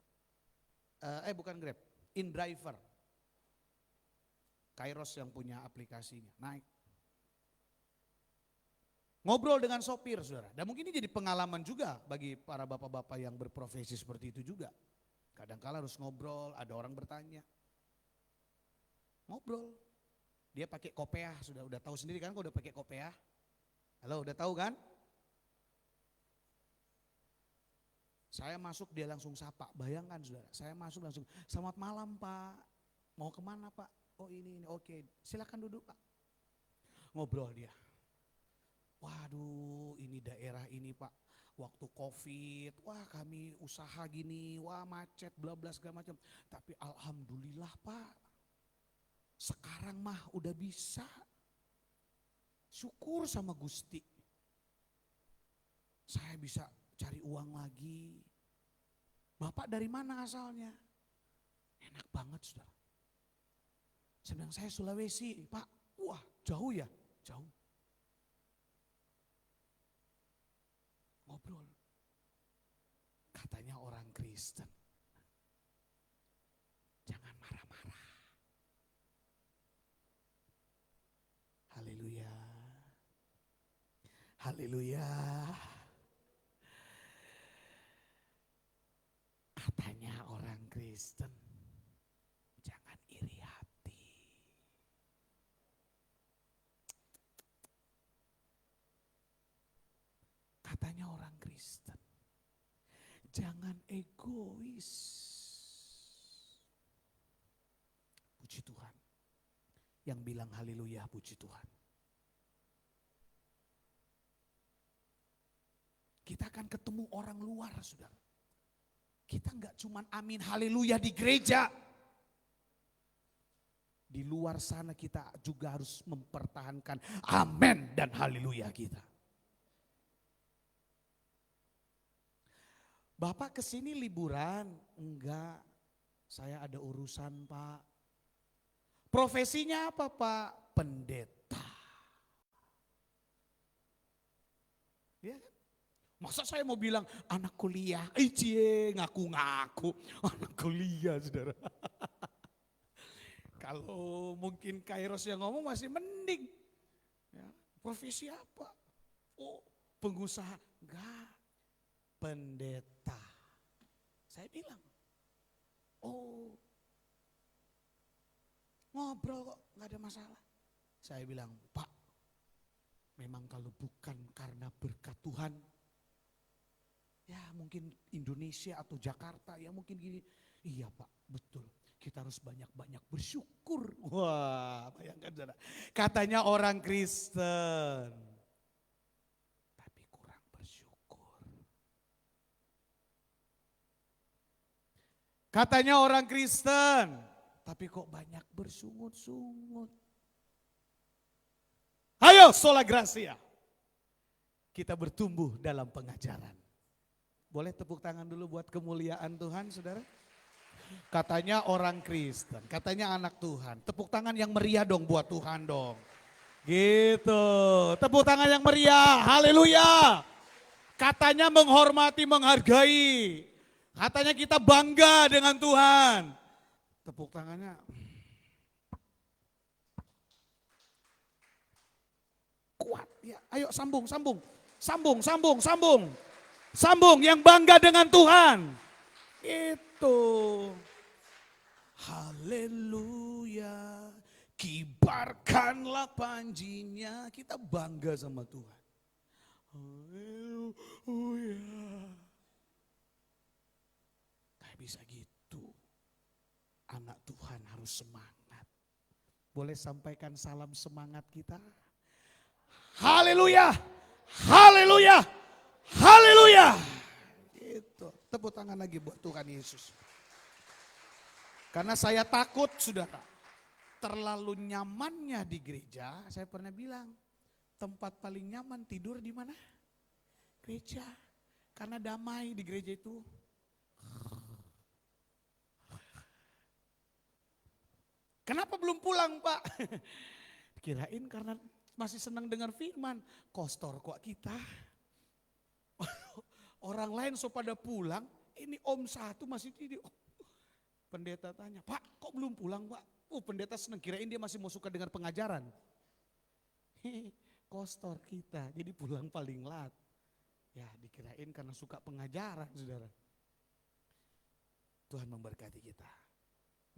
Bukan Grab, InDriver. Kairos yang punya aplikasinya, naik. Ngobrol dengan sopir, saudara. Dan mungkin ini jadi pengalaman juga bagi para bapak-bapak yang berprofesi seperti itu juga. Kadang-kala harus ngobrol, ada orang bertanya. Ngobrol. Dia pakai kopiah, udah tahu sendiri kan kalau udah pakai kopiah. Halo, udah tahu kan? Saya masuk dia langsung sapa, bayangkan saudara, saya masuk langsung, selamat malam Pak, mau kemana Pak? Oh ini, oke, silakan duduk Pak. Ngobrol dia, waduh ini daerah ini Pak, waktu Covid, wah kami usaha gini, wah macet, bla bla segala macam. Tapi alhamdulillah Pak, sekarang mah udah bisa, syukur sama Gusti. Saya bisa cari uang lagi. Bapak dari mana asalnya? Enak banget saudara. Saya bilang saya Sulawesi, Pak. Wah jauh ya? Jauh. Ngobrol. Katanya orang Kristen. Jangan marah-marah. Haleluya. Haleluya. Katanya orang Kristen, jangan iri hati. Katanya orang Kristen, jangan egois. Puji Tuhan. Yang bilang haleluya, puji Tuhan. Kita akan ketemu orang luar, saudara. Kita enggak cuman amin haleluya di gereja. Di luar sana kita juga harus mempertahankan amin dan haleluya kita. Bapak kesini liburan? Enggak, saya ada urusan Pak. Profesinya apa Pak? Pendeta. Ya kan? Masa saya mau bilang anak kuliah? Cie, ngaku-ngaku anak kuliah, saudara. Kalau mungkin Kairos yang ngomong masih mending. Ya, profesi apa? Oh, pengusaha. Enggak, pendeta. Saya bilang, oh, ngobrol kok, nggak ada masalah. Saya bilang, Pak, memang kalau bukan karena berkat Tuhan, ya mungkin Indonesia atau Jakarta, ya mungkin gini. Iya Pak, betul. Kita harus banyak-banyak bersyukur. Wah, bayangkan saudara. Katanya orang Kristen, tapi kurang bersyukur. Katanya orang Kristen, tapi kok banyak bersungut-sungut. Ayo Sola Gracia, kita bertumbuh dalam pengajaran. Boleh tepuk tangan dulu buat kemuliaan Tuhan, saudara? Katanya orang Kristen, katanya anak Tuhan. Tepuk tangan yang meriah dong buat Tuhan dong. Gitu, tepuk tangan yang meriah, haleluya. Katanya menghormati, menghargai. Katanya kita bangga dengan Tuhan. Tepuk tangannya. Kuat ya, ayo sambung. Sambung yang bangga dengan Tuhan. Itu. Haleluya. Kibarkanlah panjinya. Kita bangga sama Tuhan. Haleluya. Kayak bisa gitu. Anak Tuhan harus semangat. Boleh sampaikan salam semangat kita? Haleluya. Haleluya. Haleluya. Gitu. Tepuk tangan lagi buat Tuhan Yesus. Karena saya takut, saudara, terlalu nyamannya di gereja. Saya pernah bilang, tempat paling nyaman tidur di mana? Gereja. Karena damai di gereja itu. Kenapa belum pulang Pak? Kirain karena masih senang dengar firman. Kostor kok kita. Orang lain so pada pulang, ini om satu masih tidur. Pendeta tanya, Pak kok belum pulang Pak? Pendeta senang, kirain dia masih mau suka dengar pengajaran. Kostor kita, jadi pulang paling lat. Ya dikirain karena suka pengajaran, saudara. Tuhan memberkati kita.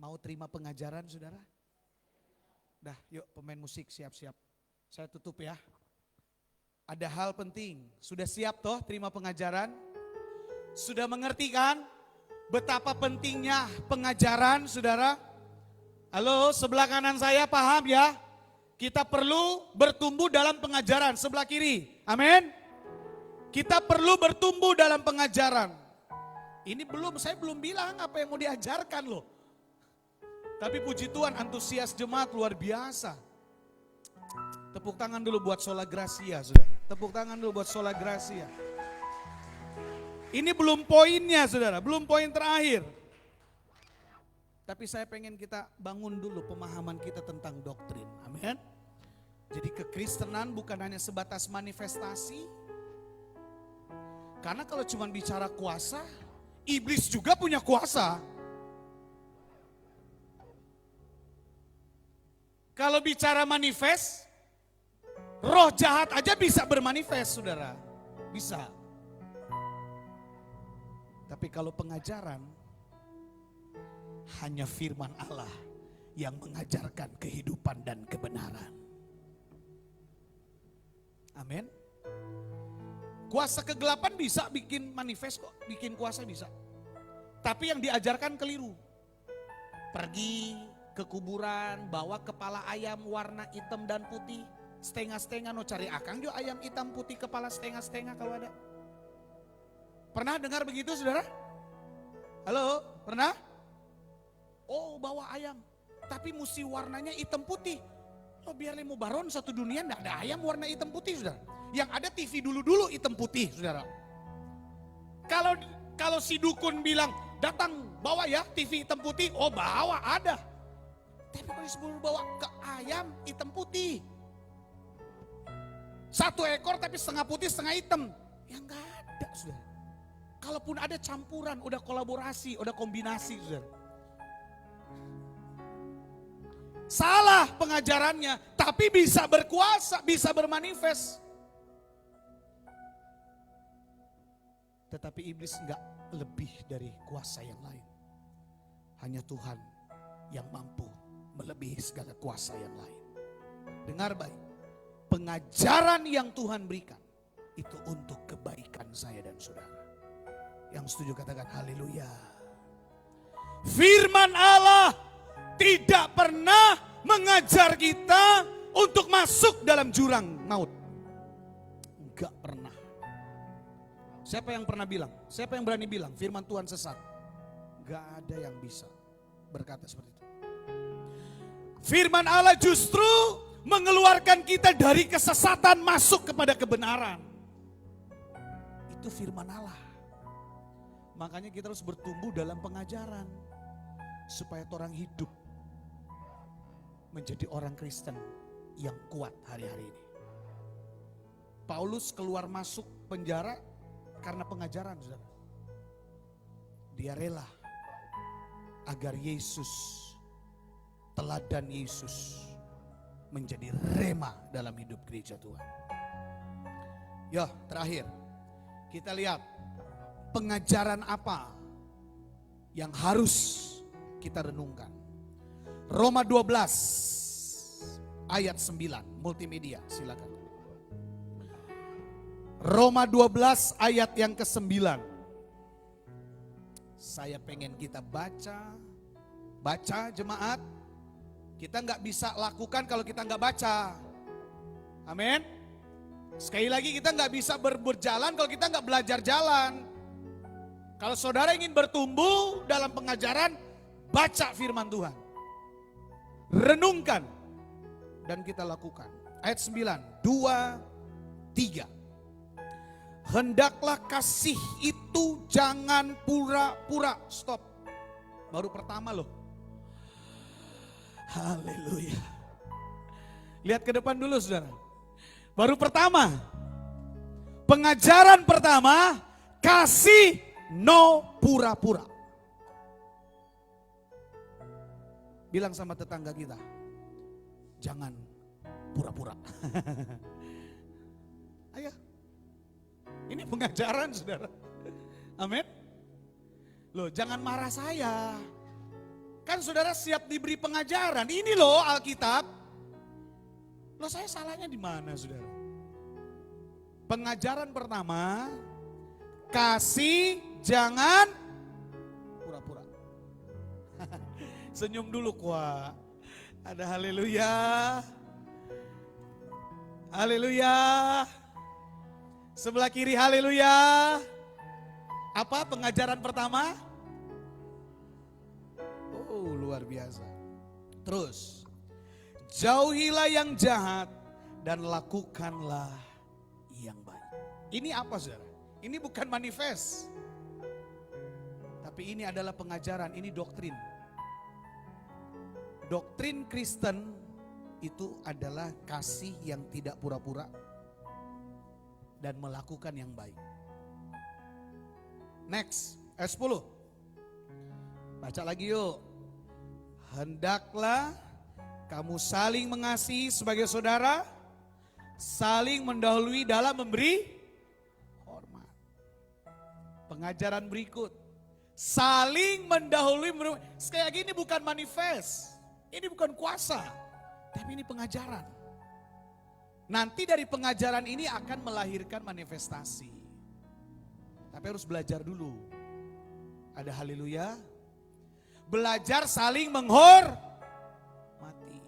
Mau terima pengajaran, saudara? Dah, yuk pemain musik siap-siap. Saya tutup ya. Ada hal penting. Sudah siap toh terima pengajaran? Sudah mengerti kan betapa pentingnya pengajaran, saudara? Halo, sebelah kanan saya paham ya? Kita perlu bertumbuh dalam pengajaran. Sebelah kiri, amin? Kita perlu bertumbuh dalam pengajaran. Ini saya belum bilang apa yang mau diajarkan loh. Tapi puji Tuhan, antusias jemaat luar biasa. Tepuk tangan dulu buat Sola Gracia, saudara. Tepuk tangan dulu buat Sola Gracia. Ini belum poinnya, saudara. Belum poin terakhir. Tapi saya pengen kita bangun dulu pemahaman kita tentang doktrin. Amin. Jadi kekristenan bukan hanya sebatas manifestasi. Karena kalau cuma bicara kuasa, iblis juga punya kuasa. Kalau bicara manifest, roh jahat aja bisa bermanifest, saudara. Bisa. Tapi kalau pengajaran, hanya firman Allah yang mengajarkan kehidupan dan kebenaran. Amin. Kuasa kegelapan bisa bikin manifest kok, bikin kuasa bisa. Tapi yang diajarkan keliru. Pergi ke kuburan, bawa kepala ayam warna hitam dan putih, setengah-setengah, no cari akang jo ayam hitam putih kepala setengah-setengah kalau ada. Pernah dengar begitu saudara? Halo, pernah? Oh bawa ayam, tapi mesti warnanya hitam putih. Oh biar lemu baron satu dunia enggak ada ayam warna hitam putih saudara. Yang ada TV dulu hitam putih saudara. Kalau si dukun bilang datang bawa ya TV hitam putih, oh bawa ada. Tapi kalau sebelum bawa ke ayam hitam putih. Satu ekor tapi setengah putih setengah hitam. Ya enggak ada saudara. Kalaupun ada campuran, udah kolaborasi, udah kombinasi saudara. Salah pengajarannya, tapi bisa berkuasa, bisa bermanifest. Tetapi iblis enggak lebih dari kuasa yang lain. Hanya Tuhan yang mampu melebihi segala kuasa yang lain. Dengar baik, pengajaran yang Tuhan berikan itu untuk kebaikan saya dan saudara. Yang setuju katakan haleluya. Firman Allah tidak pernah mengajar kita untuk masuk dalam jurang maut. Enggak pernah. Siapa yang pernah bilang? Siapa yang berani bilang firman Tuhan sesat? Enggak ada yang bisa berkata seperti itu. Firman Allah justru mengeluarkan kita dari kesesatan masuk kepada kebenaran. Itu firman Allah. Makanya kita harus bertumbuh dalam pengajaran supaya orang hidup menjadi orang Kristen yang kuat hari-hari ini. Paulus keluar masuk penjara karena pengajaran, saudara. Dia rela agar Yesus, teladan Yesus, menjadi rema dalam hidup gereja Tuhan. Ya, terakhir kita lihat pengajaran apa yang harus kita renungkan. Roma 12 ayat 9, multimedia silakan. Roma 12 ayat yang ke-9. Saya pengen kita baca jemaat. Kita nggak bisa lakukan kalau kita nggak baca. Amin. Sekali lagi kita nggak bisa berjalan kalau kita nggak belajar jalan. Kalau saudara ingin bertumbuh dalam pengajaran, baca firman Tuhan. Renungkan dan kita lakukan. Ayat 9, 2, 3. Hendaklah kasih itu jangan pura-pura. Stop. Baru pertama loh. Haleluya. Lihat ke depan dulu saudara. Baru pertama. Pengajaran pertama, kasih no pura-pura. Bilang sama tetangga kita, jangan pura-pura. Ayo. Ini pengajaran saudara. Amin. Loh jangan marah saya. Kan saudara siap diberi pengajaran. Ini loh Alkitab. Loh saya salahnya di mana saudara? Pengajaran pertama, kasih jangan pura-pura. Senyum dulu kuah. Ada haleluya. Haleluya. Sebelah kiri haleluya. Apa pengajaran pertama? Oh luar biasa. Terus. Jauhilah yang jahat dan lakukanlah yang baik. Ini apa saudara? Ini bukan manifest. Tapi ini adalah pengajaran, ini doktrin. Doktrin Kristen itu adalah kasih yang tidak pura-pura dan melakukan yang baik. Next, ayat 10. Baca lagi yuk. Hendaklah kamu saling mengasihi sebagai saudara, saling mendahului dalam memberi hormat. Pengajaran berikut, saling mendahului. Sekali lagi ini bukan manifest, ini bukan kuasa, tapi ini pengajaran. Nanti dari pengajaran ini akan melahirkan manifestasi. Tapi harus belajar dulu. Ada haleluya. Belajar saling menghormati.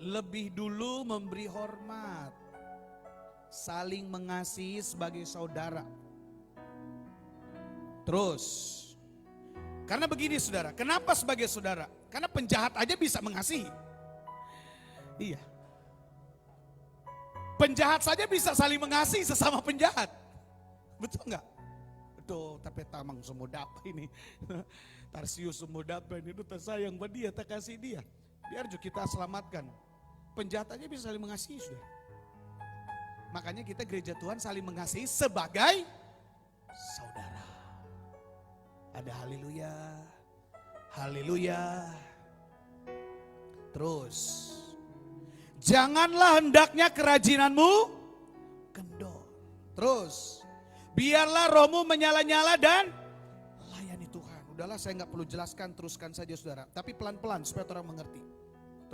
Lebih dulu memberi hormat. Saling mengasihi sebagai saudara. Terus. Karena begini saudara, kenapa sebagai saudara? Karena penjahat aja bisa mengasihi. Iya. Penjahat saja bisa saling mengasihi sesama penjahat. Betul enggak? Betul, tapi tamang semudah apa ini. Tarsius semudah apa ini, itu tersayang buat dia, tak kasih dia. Biar juga kita selamatkan. Penjahat aja bisa saling mengasihi sudah. Makanya kita gereja Tuhan saling mengasihi sebagai saudara. Ada haleluya. Haleluya. Terus. Janganlah hendaknya kerajinanmu kendor. Terus. Biarlah rohmu menyala-nyala dan layani Tuhan. Udahlah saya nggak perlu jelaskan, teruskan saja saudara. Tapi pelan-pelan supaya orang mengerti.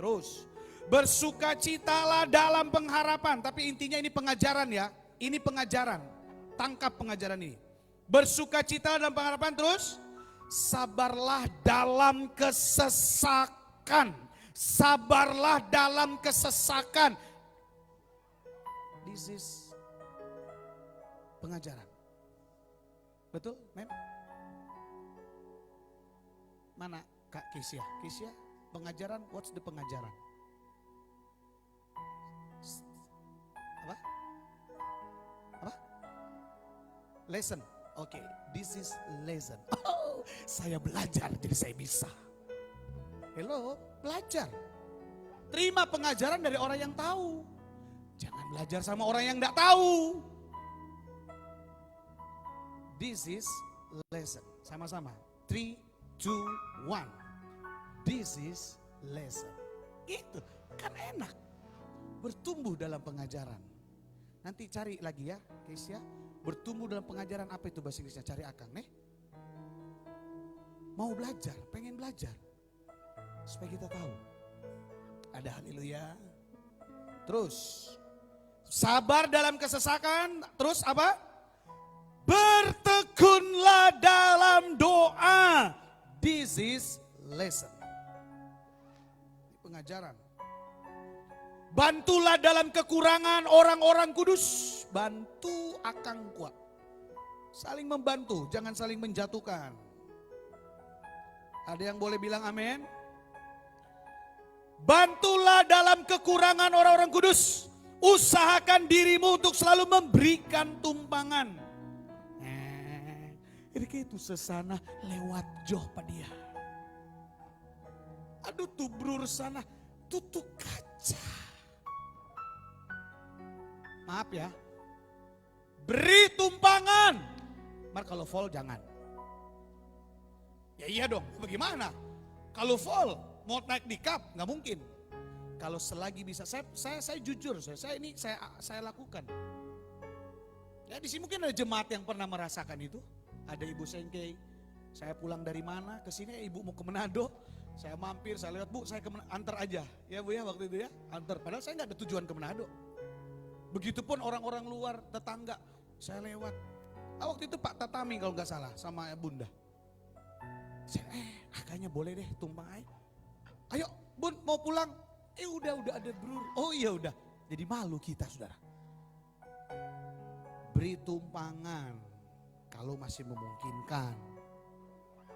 Terus. Bersukacitalah dalam pengharapan. Tapi intinya ini pengajaran ya. Ini pengajaran. Tangkap pengajaran ini. Bersukacitalah dalam pengharapan terus. Sabarlah dalam kesesakan. Sabarlah dalam kesesakan. This is pengajaran. Betul, Mem? Mana Kak Kesia? Kesia, pengajaran, what's the pengajaran? Apa? Apa? Lesson. Oke, this is lesson. Oh, saya belajar jadi saya bisa. Hello, belajar. Terima pengajaran dari orang yang tahu. Jangan belajar sama orang yang enggak tahu. This is lesson. Sama-sama. 3, 2, 1. This is lesson. Itu kan enak. Bertumbuh dalam pengajaran. Nanti cari lagi ya, Kesia. Bertumbuh dalam pengajaran apa itu bahasa Inggrisnya? Cari Akang nih. Mau belajar, pengen belajar. Supaya kita tahu. Ada haleluya. Terus. Sabar dalam kesesakan. Terus apa? Bertekunlah dalam doa. This is lesson. Pengajaran. Bantulah dalam kekurangan orang-orang kudus. Bantu Akang kuat. Saling membantu, jangan saling menjatuhkan. Ada yang boleh bilang amin? Bantulah dalam kekurangan orang-orang kudus. Usahakan dirimu untuk selalu memberikan tumpangan. Ini itu sesana lewat joh pak dia. Aduh tubrur sana tutup kaca. Maaf ya. Beri tumpangan. Mar kalau fall jangan. Ya iya dong, bagaimana? Kalau fall mau naik di cup nggak mungkin. Kalau selagi bisa, saya jujur, saya lakukan. Ya di sini mungkin ada jemaat yang pernah merasakan itu. Ada Ibu Sengkei, saya pulang dari mana ke sini, Ibu mau ke Manado, saya mampir, saya lewat Bu, saya antar aja, ya Bu ya waktu itu ya, antar. Padahal saya nggak ada tujuan ke Manado. Begitupun orang-orang luar tetangga, saya lewat. Waktu itu Pak Tatami kalau nggak salah sama Bunda. Saya kayaknya boleh deh tumpang aja. Ayo Bun mau pulang. Udah ada bro. Oh iya udah. Jadi malu kita saudara. Beri tumpangan kalau masih memungkinkan.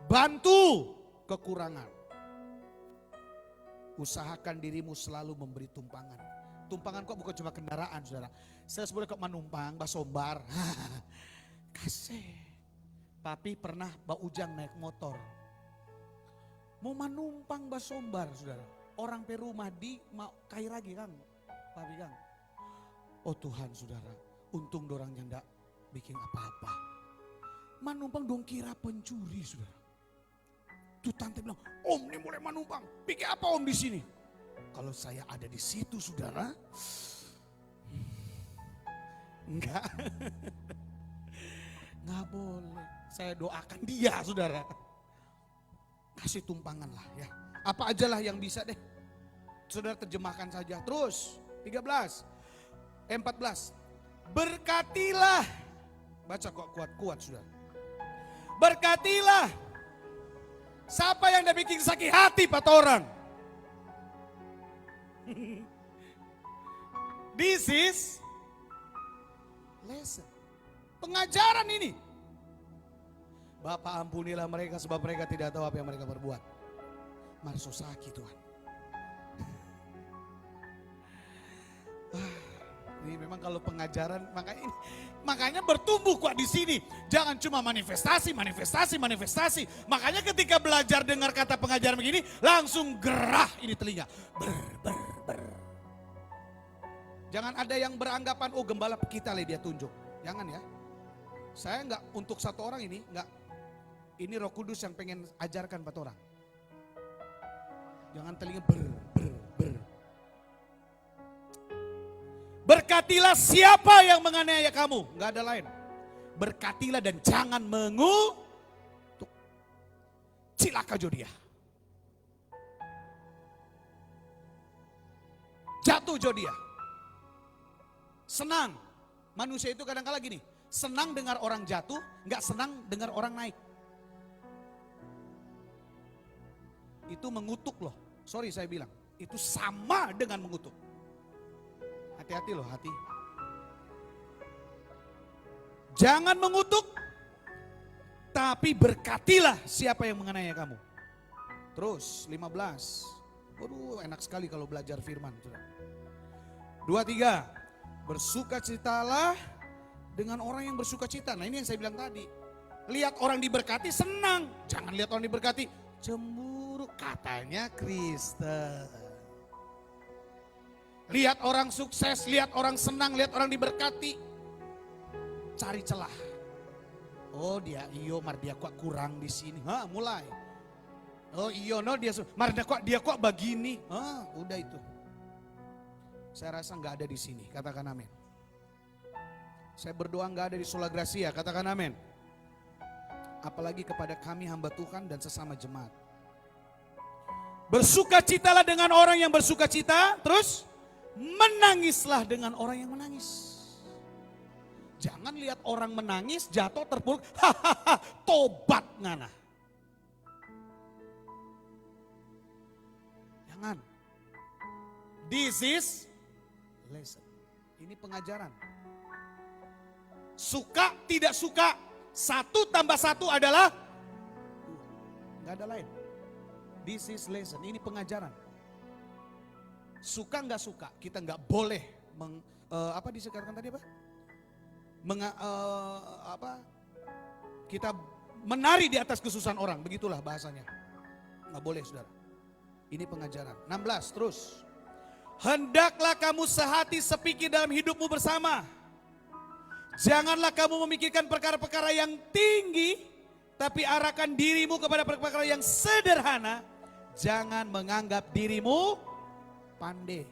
Bantu kekurangan. Usahakan dirimu selalu memberi tumpangan. Tumpangan kok bukan cuma kendaraan saudara. Saya sebenarnya kok menumpang, basombar. Kasih. Papi pernah Mbak Ujang naik motor. Mau menumpang basombar saudara. Orang pe rumah di kai lagi Kang. Papi Kang. Oh Tuhan saudara. Untung dorang yang enggak bikin apa-apa. Manumpang dong kira pencuri saudara. Tuh tante bilang, Om ini boleh manumpang. Pikir apa Om di sini? Kalau saya ada di situ saudara. Enggak. Enggak boleh. Saya doakan dia saudara. Kasih tumpangan lah ya. Apa aja lah yang bisa deh. Saudara terjemahkan saja. Terus 13. 14. Berkatilah. Baca kok kuat-kuat sudah. Berkatilah. Siapa yang udah bikin sakit hati kata orang? This is lesson. Pengajaran ini. Bapak ampunilah mereka sebab mereka tidak tahu apa yang mereka berbuat. Marso sakit Tuhan. Ini memang kalau pengajaran makanya bertumbuh kuat di sini. Jangan cuma manifestasi. Makanya ketika belajar dengar kata pengajaran begini, langsung gerah ini telinga. Ber. Jangan ada yang beranggapan oh gembala kita dia tunjuk. Jangan ya. Saya enggak untuk satu orang ini enggak. Ini Roh Kudus yang pengen ajarkan buat orang. Jangan telinga ber. Berkatilah siapa yang menganiaya kamu. Enggak ada lain. Berkatilah dan jangan mengutuk. Cilaka Jodia. Jatuh Jodia. Senang. Manusia itu kadang-kala gini. Senang dengar orang jatuh. Enggak senang dengar orang naik. Itu mengutuk loh. Sorry saya bilang. Itu sama dengan mengutuk. Hati-hati loh, hati. Jangan mengutuk, tapi berkatilah siapa yang menganiaya kamu. Terus 15. Waduh enak sekali kalau belajar firman. 23. Bersukacitalah dengan orang yang bersukacita. Nah ini yang saya bilang tadi. Lihat orang diberkati senang. Jangan lihat orang diberkati cemburu. Katanya Kristen. Lihat orang sukses, lihat orang senang, lihat orang diberkati. Cari celah. Oh dia kok kurang di sini. Mulai. Oh dia kok begini. Udah itu. Saya rasa nggak ada di sini. Katakan amin. Saya berdoa nggak ada di Sola Gracia. Katakan amin. Apalagi kepada kami hamba Tuhan dan sesama jemaat. Bersukacitalah dengan orang yang bersukacita. Terus menangislah dengan orang yang menangis. Jangan lihat orang menangis, jatuh, terpuruk. Hahaha, tobat ngana. Jangan. This is lesson. Ini pengajaran. Suka, tidak suka. 1 tambah 1 adalah 2. Gak ada lain. This is lesson. Ini pengajaran. Suka nggak suka, kita nggak boleh apa disekarkan tadi apa? Kita menari di atas kesusahan orang, begitulah bahasanya. Nggak boleh saudara. Ini pengajaran. 16 terus. Hendaklah kamu sehati sepikir dalam hidupmu bersama. Janganlah kamu memikirkan perkara-perkara yang tinggi, tapi arahkan dirimu kepada perkara yang sederhana. Jangan menganggap dirimu pandai.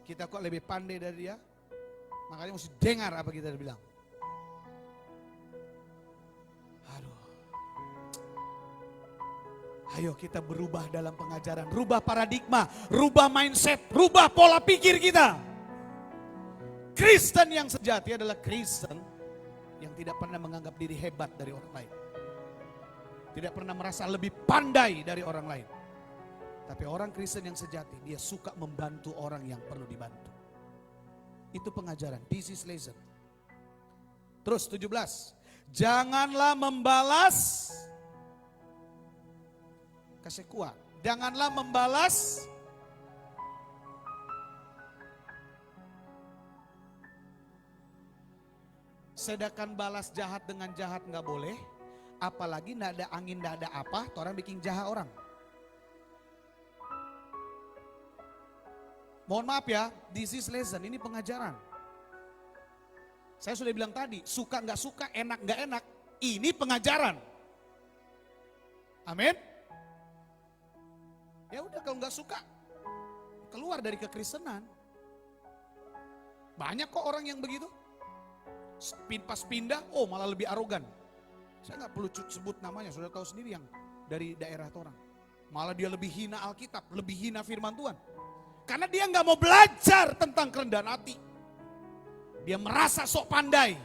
Kita kok lebih pandai dari dia? Makanya mesti dengar apa kita bilang. Aduh. Ayo kita berubah dalam pengajaran. Rubah paradigma. Rubah mindset. Rubah pola pikir kita. Kristen yang sejati adalah Kristen yang tidak pernah menganggap diri hebat dari orang lain. Tidak pernah merasa lebih pandai dari orang lain. Tapi orang Kristen yang sejati, dia suka membantu orang yang perlu dibantu. Itu pengajaran, this is lesson. Terus 17, janganlah membalas, kasih kuat. Janganlah membalas sedangkan balas jahat dengan jahat nggak boleh. Apalagi nggak ada angin, nggak ada apa, orang bikin jahat orang. Mohon maaf ya, this is lesson, ini pengajaran. Saya sudah bilang tadi, suka nggak suka, enak nggak enak, ini pengajaran. Amin. Ya udah kalau nggak suka, keluar dari kekristenan. Banyak kok orang yang begitu. Pas pindah, oh malah lebih arogan. Saya nggak perlu sebut namanya, sudah tahu sendiri yang dari daerah orang. Malah dia lebih hina Alkitab, lebih hina firman Tuhan. Karena dia nggak mau belajar tentang kerendahan hati. Dia merasa sok pandai.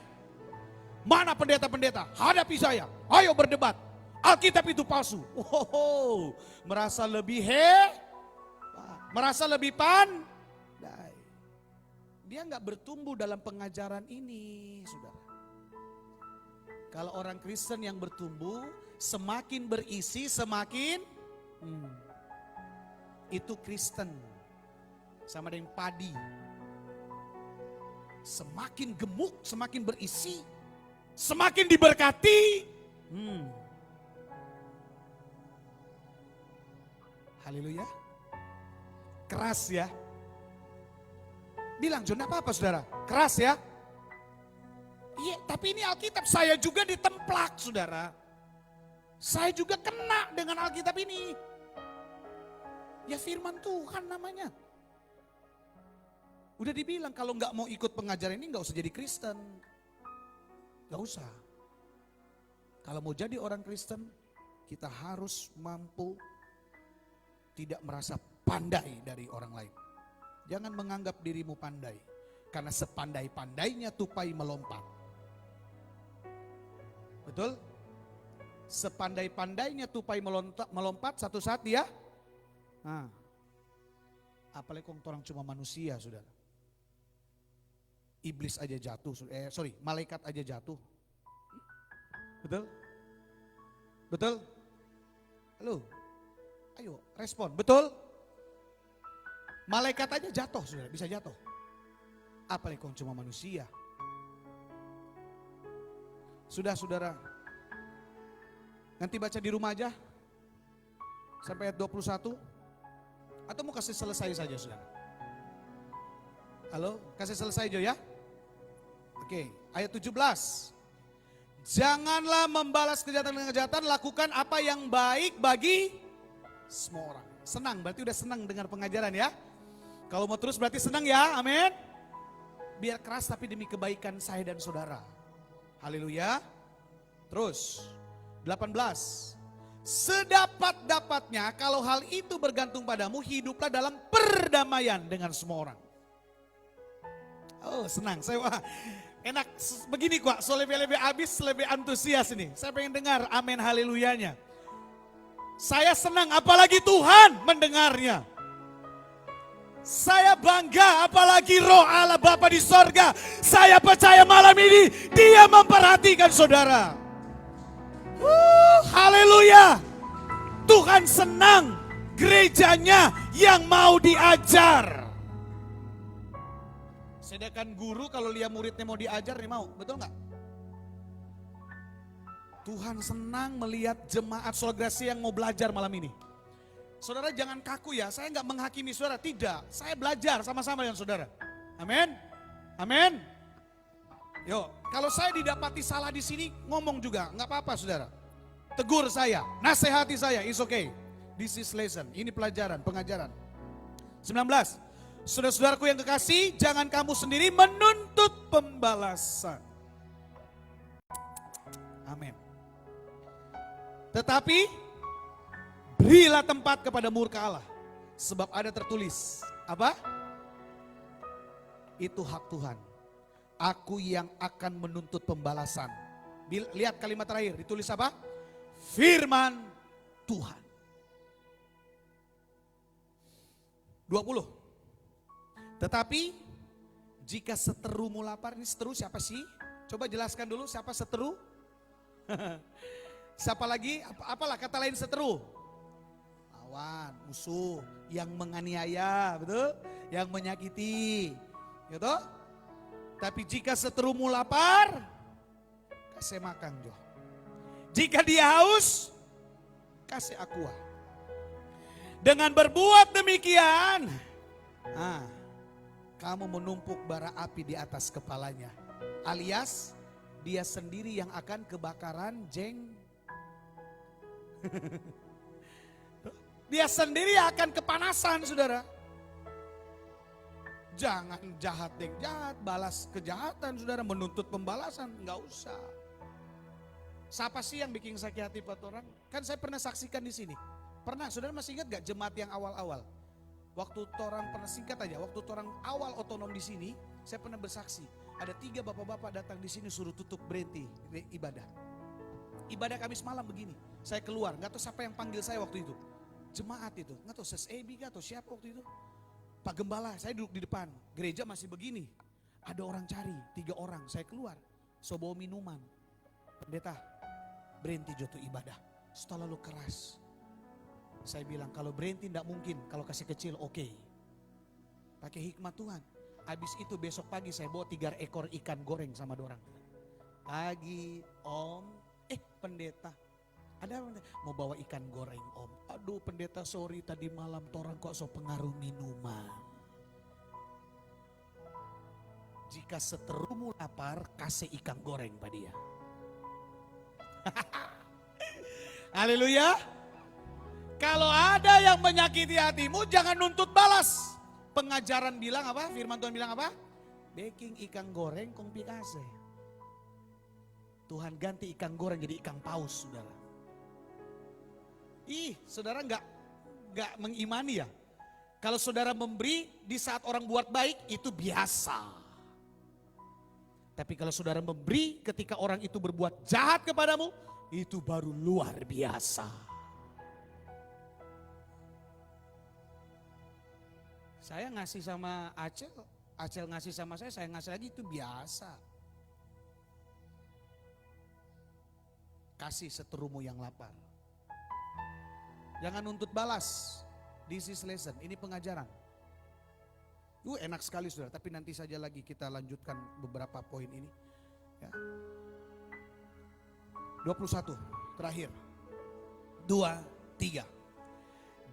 Mana pendeta-pendeta? Hadapi saya. Ayo berdebat. Alkitab itu palsu. Wow, merasa lebih merasa lebih pandai. Dia nggak bertumbuh dalam pengajaran ini, saudara. Kalau orang Kristen yang bertumbuh, semakin berisi, semakin itu Kristen. Sama dengan padi. Semakin gemuk, semakin berisi, semakin diberkati. Haleluya. Keras ya. Bilang John, apa-apa saudara? Keras ya. Iya, tapi ini Alkitab, saya juga ditemplak saudara. Saya juga kena dengan Alkitab ini. Ya firman Tuhan namanya. Udah dibilang kalau nggak mau ikut pengajaran ini nggak usah jadi Kristen. Nggak usah. Kalau mau jadi orang Kristen, kita harus mampu tidak merasa pandai dari orang lain. Jangan menganggap dirimu pandai. Karena sepandai-pandainya tupai melompat. Betul? Sepandai-pandainya tupai melompat, satu saat dia. Apalagi kalau orang cuma manusia, saudara. Iblis aja jatuh, malaikat aja jatuh. Betul? Betul? Halo? Ayo respon, betul? Malaikat aja jatuh, saudara, bisa jatuh. Apalagi kalau cuma manusia. Sudah saudara, nanti baca di rumah aja. Sampai ayat 21. Atau mau kasih selesai saja saudara? Halo, kasih selesai aja ya. Oke, ayat 17. Janganlah membalas kejahatan dengan kejahatan, lakukan apa yang baik bagi semua orang. Senang, berarti udah senang dengar pengajaran ya. Kalau mau terus berarti senang ya, amin. Biar keras tapi demi kebaikan saya dan saudara. Haleluya. Terus, 18. Sedapat-dapatnya kalau hal itu bergantung padamu, hiduplah dalam perdamaian dengan semua orang. Oh senang, saya wah enak begini kok, so lebih habis, lebih antusias ini. Saya pengen dengar amin haleluyanya. Saya senang apalagi Tuhan mendengarnya. Saya bangga apalagi roh Allah Bapa di sorga. Saya percaya malam ini dia memperhatikan saudara. Haleluya. Tuhan senang gerejanya yang mau diajar. Sedangkan guru kalau lihat muridnya mau diajar nih mau, betul nggak? Tuhan senang melihat jemaat Soul Gracia yang mau belajar malam ini. Saudara jangan kaku ya, saya nggak menghakimi saudara, tidak. Saya belajar sama-sama dengan saudara. Amin, amin. Yo, kalau saya didapati salah di sini ngomong juga, nggak apa-apa saudara. Tegur saya, nasihati saya, it's okay. This is lesson, ini pelajaran, pengajaran. 19. Saudara-saudaraku yang kekasih, jangan kamu sendiri menuntut pembalasan. Amin. Tetapi berilah tempat kepada murka Allah. Sebab ada tertulis, apa? Itu hak Tuhan. Aku yang akan menuntut pembalasan. Lihat kalimat terakhir, ditulis apa? Firman Tuhan. 20. Tetapi jika seterumu lapar, ini seteru siapa sih? Coba jelaskan dulu siapa seteru? Siapa lagi? Apalah kata lain seteru? Lawan, musuh, yang menganiaya, betul? Yang menyakiti, gitu? Tapi jika seterumu lapar, kasih makan Jo. Jika dia haus, kasih aqua. Dengan berbuat demikian, kamu menumpuk bara api di atas kepalanya. Alias dia sendiri yang akan kebakaran Dia sendiri akan kepanasan saudara. Jangan jahat yang jahat, balas kejahatan saudara, menuntut pembalasan, enggak usah. Siapa sih yang bikin sakit hati buat orang? Kan saya pernah saksikan di sini. Pernah, saudara masih ingat gak jemaat yang awal-awal? Waktu orang pernah singkat aja, waktu orang awal otonom di sini, Saya pernah bersaksi, ada 3 bapak-bapak datang di sini suruh tutup berhenti ibadah. Ibadah Kamis malam begini, saya keluar, nggak tahu siapa yang panggil saya waktu itu. Jemaat itu, nggak tahu SEB atau siapa waktu itu. Pak Gembala, saya duduk di depan, gereja masih begini. Ada orang cari, 3 orang, saya keluar. So bawa minuman. Pendeta, berhenti jatuh ibadah. Setelah lalu keras. Saya bilang kalau berhenti tidak mungkin, kalau kasih kecil oke. Pakai hikmat Tuhan. Habis itu besok pagi saya bawa 3 ekor ikan goreng sama dorang. Pagi om, pendeta. Ada apa? Mau bawa ikan goreng om. Aduh pendeta sorry tadi malam torang kok so pengaruh minuman. Jika seterumu lapar kasih ikan goreng pada dia. Haleluya. Kalau ada yang menyakiti hatimu jangan nuntut balas. Pengajaran bilang apa? Firman Tuhan bilang apa? Baking ikan goreng kong pikase. Tuhan ganti ikan goreng jadi ikan paus, saudara. Saudara nggak mengimani ya? Kalau saudara memberi di saat orang buat baik itu biasa. Tapi kalau saudara memberi ketika orang itu berbuat jahat kepadamu, itu baru luar biasa. Saya ngasih sama Acel ngasih sama saya ngasih lagi itu biasa. Kasih seterumu yang lapar. Jangan nuntut balas. This is lesson, ini pengajaran. Enak sekali saudara, tapi nanti saja lagi kita lanjutkan beberapa poin ini. Ya. 21, terakhir. 2, 3.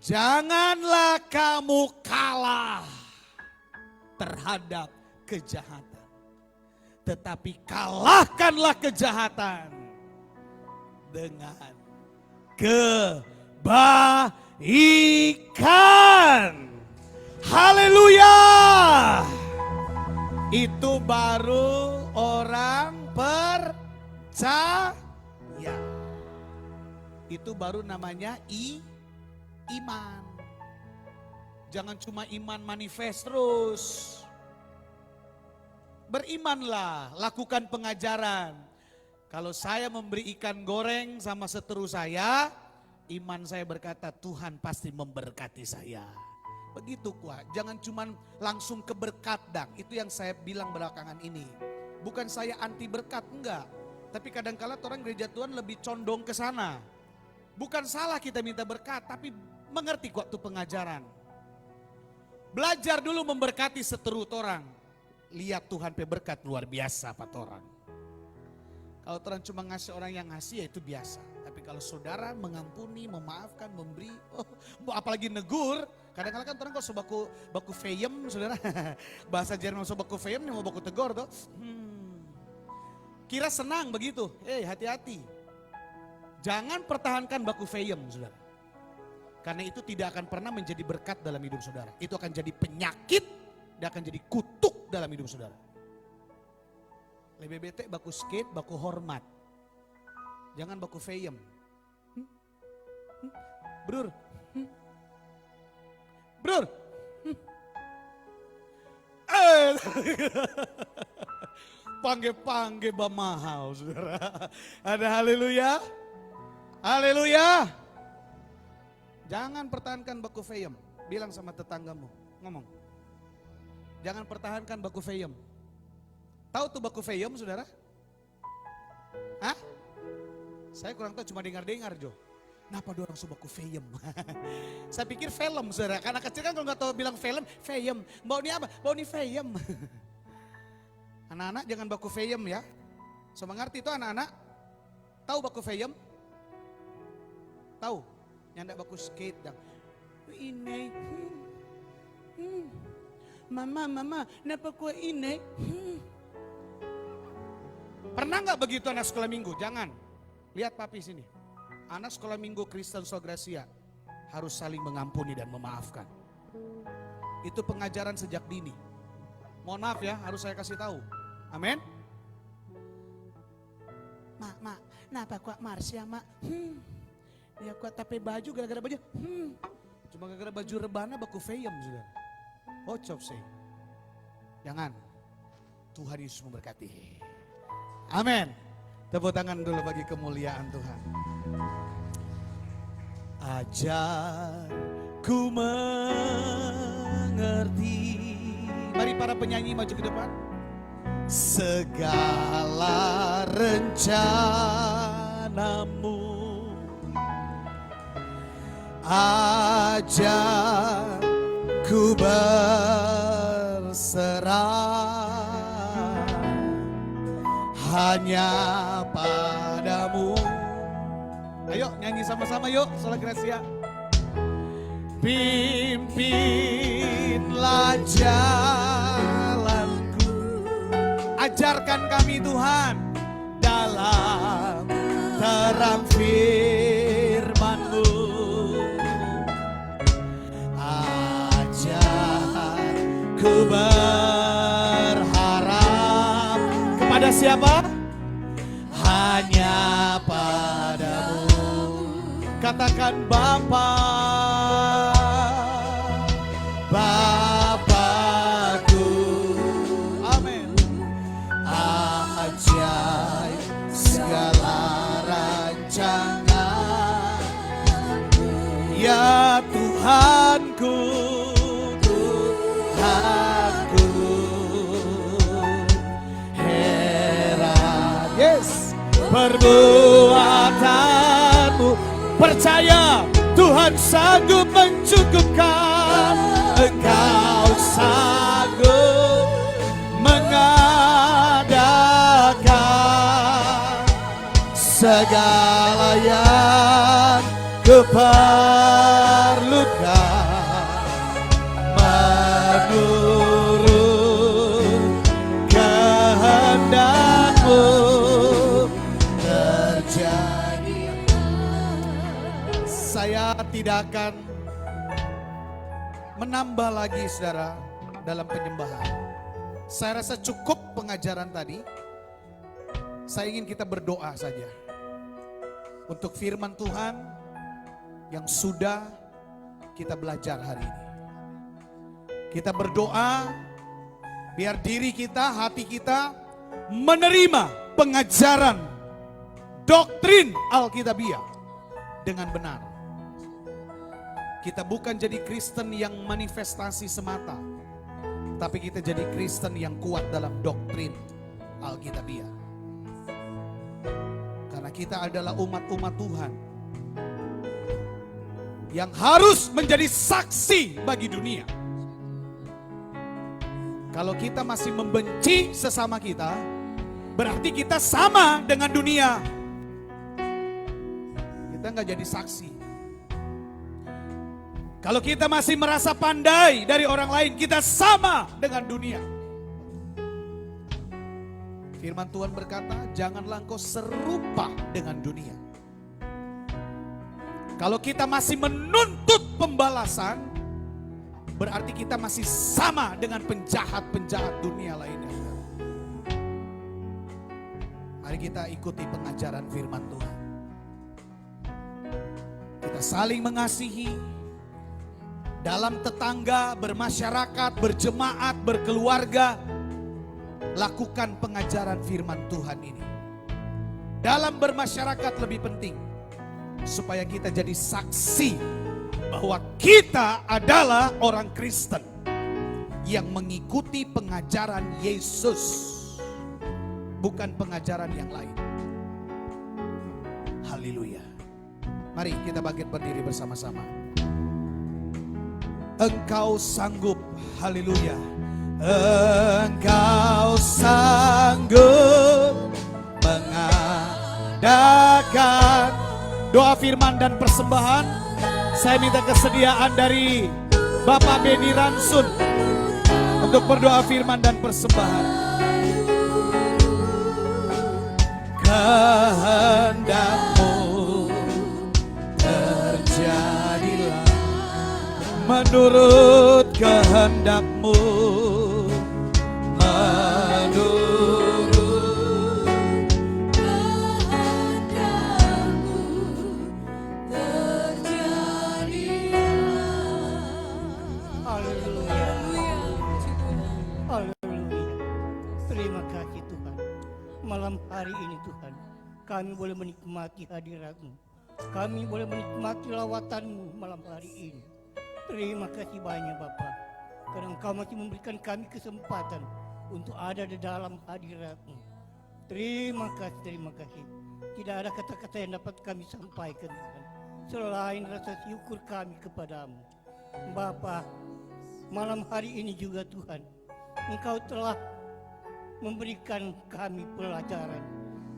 Janganlah kamu kalah terhadap kejahatan. Tetapi kalahkanlah kejahatan dengan kebaikan. Haleluya. Itu baru orang percaya. Itu baru namanya iman. Jangan cuma iman manifest terus. Berimanlah, lakukan pengajaran. Kalau saya memberi ikan goreng sama seteru saya, iman saya berkata Tuhan pasti memberkati saya. Begitu kuat, jangan cuma langsung ke berkat dang. Itu yang saya bilang belakangan ini. Bukan saya anti berkat, enggak. Tapi kadang-kala orang gereja Tuhan lebih condong ke sana. Bukan salah kita minta berkat, tapi mengerti waktu pengajaran. Belajar dulu memberkati seteru orang. Lihat Tuhan berkat luar biasa Pak orang. Kalau orang cuma ngasih orang yang ngasih ya itu biasa. Tapi kalau saudara mengampuni, memaafkan, memberi, apalagi negur. Kadang-kadang kan orang kok so baku feyem saudara. Bahasa Jerman so baku feyem mau baku tegur tuh. Kira senang begitu, hati-hati. Jangan pertahankan baku feyem saudara. Karena itu tidak akan pernah menjadi berkat dalam hidup saudara. Itu akan jadi penyakit dan akan jadi kutuk dalam hidup saudara. Lebih bete baku skate, baku hormat. Jangan baku feyem. Brur. Brur. Pangge-pangge bamahal saudara. Ada haleluya. Haleluya. Jangan pertahankan baku feyem. Bilang sama tetanggamu, ngomong. Jangan pertahankan baku feyem. Tahu tuh baku feyem saudara? Hah? Saya kurang tahu, cuma dengar-dengar Jo. Kenapa dorang suka baku feyem? Saya pikir film saudara. Karena kecil kan kalau nggak tahu bilang film, feyem. Bau ini apa? Bau ini feyem. Anak-anak jangan baku feyem ya. So mengerti itu anak-anak? Tahu baku feyem? Tahu? Nyanda baku skate dang. Ini. Mama, kenapa kue ini? Pernah nggak begitu anak sekolah minggu? Jangan. Lihat papi sini. Anak sekolah minggu Kristen Sograsia harus saling mengampuni dan memaafkan. Itu pengajaran sejak dini. Mohon maaf ya, harus saya kasih tahu. Amin. Mak, kenapa kuat Marsya, Mak? Ya kuat tapi baju gara-gara baju. Cuma gara-gara baju rebana baku feyem sudah. Ocop sih. Jangan. Tuhan Yesus memberkati. Amin. Tepuk tangan dulu bagi kemuliaan Tuhan. Ajar ku mengerti. Mari para penyanyi maju ke depan. Segala rencanamu, ajar ku berserah hanya padamu. Ayo nyanyi sama-sama yuk, Sola Gracia. Pimpinlah jalanku, ajarkan kami Tuhan dalam terang firman-Mu. Ajarku berharap kepada siapa? Hanya padamu. Katakan Bapa, Bapakku. Amin. Ajaib segala rancangan, ya Tuhanku, Tuhanku. Heran, yes, perbuatanmu. Percaya Tuhan sanggup mencukupkan. Engkau sanggup mengadakan segala yang kuperlukan menurut kehendak-Mu terjadi. Saya tidak akan menambah lagi saudara dalam penyembahan. Saya rasa cukup pengajaran tadi. Saya ingin kita berdoa saja untuk firman Tuhan yang sudah kita belajar hari ini. Kita berdoa biar diri kita, hati kita menerima pengajaran doktrin Alkitabiah dengan benar. Kita bukan jadi Kristen yang manifestasi semata, tapi kita jadi Kristen yang kuat dalam doktrin Alkitabiah. Karena kita adalah umat-umat Tuhan yang harus menjadi saksi bagi dunia. Kalau kita masih membenci sesama kita, berarti kita sama dengan dunia. Kita nggak jadi saksi. Kalau kita masih merasa pandai dari orang lain, kita sama dengan dunia. Firman Tuhan berkata, janganlah engkau serupa dengan dunia. Kalau kita masih menuntut pembalasan, berarti kita masih sama dengan penjahat-penjahat dunia lainnya. Mari kita ikuti pengajaran firman Tuhan. Kita saling mengasihi. Dalam tetangga, bermasyarakat, berjemaat, berkeluarga, lakukan pengajaran firman Tuhan ini. Dalam bermasyarakat lebih penting, supaya kita jadi saksi bahwa kita adalah orang Kristen yang mengikuti pengajaran Yesus, bukan pengajaran yang lain. Haleluya. Mari kita bangkit berdiri bersama-sama. Engkau sanggup, haleluya. Engkau sanggup mengadakan doa firman dan persembahan. Saya minta kesediaan dari Bapak Beni Ransun untuk berdoa firman dan persembahan. Kehendak-Mu terjadilah menurut kehendak-Mu, menurut kehendak-Mu terjadilah. Haleluya. Haleluya. Terima kasih Tuhan. Malam hari ini Tuhan, kami boleh menikmati hadirat-Mu. Kami boleh menikmati lawatan-Mu malam hari ini. Terima kasih banyak Bapa, karena Engkau masih memberikan kami kesempatan untuk ada di dalam hadirat-Mu. Terima kasih, terima kasih. Tidak ada kata-kata yang dapat kami sampaikan Tuhan, selain rasa syukur kami kepadamu. Bapa, malam hari ini juga Tuhan, Engkau telah memberikan kami pelajaran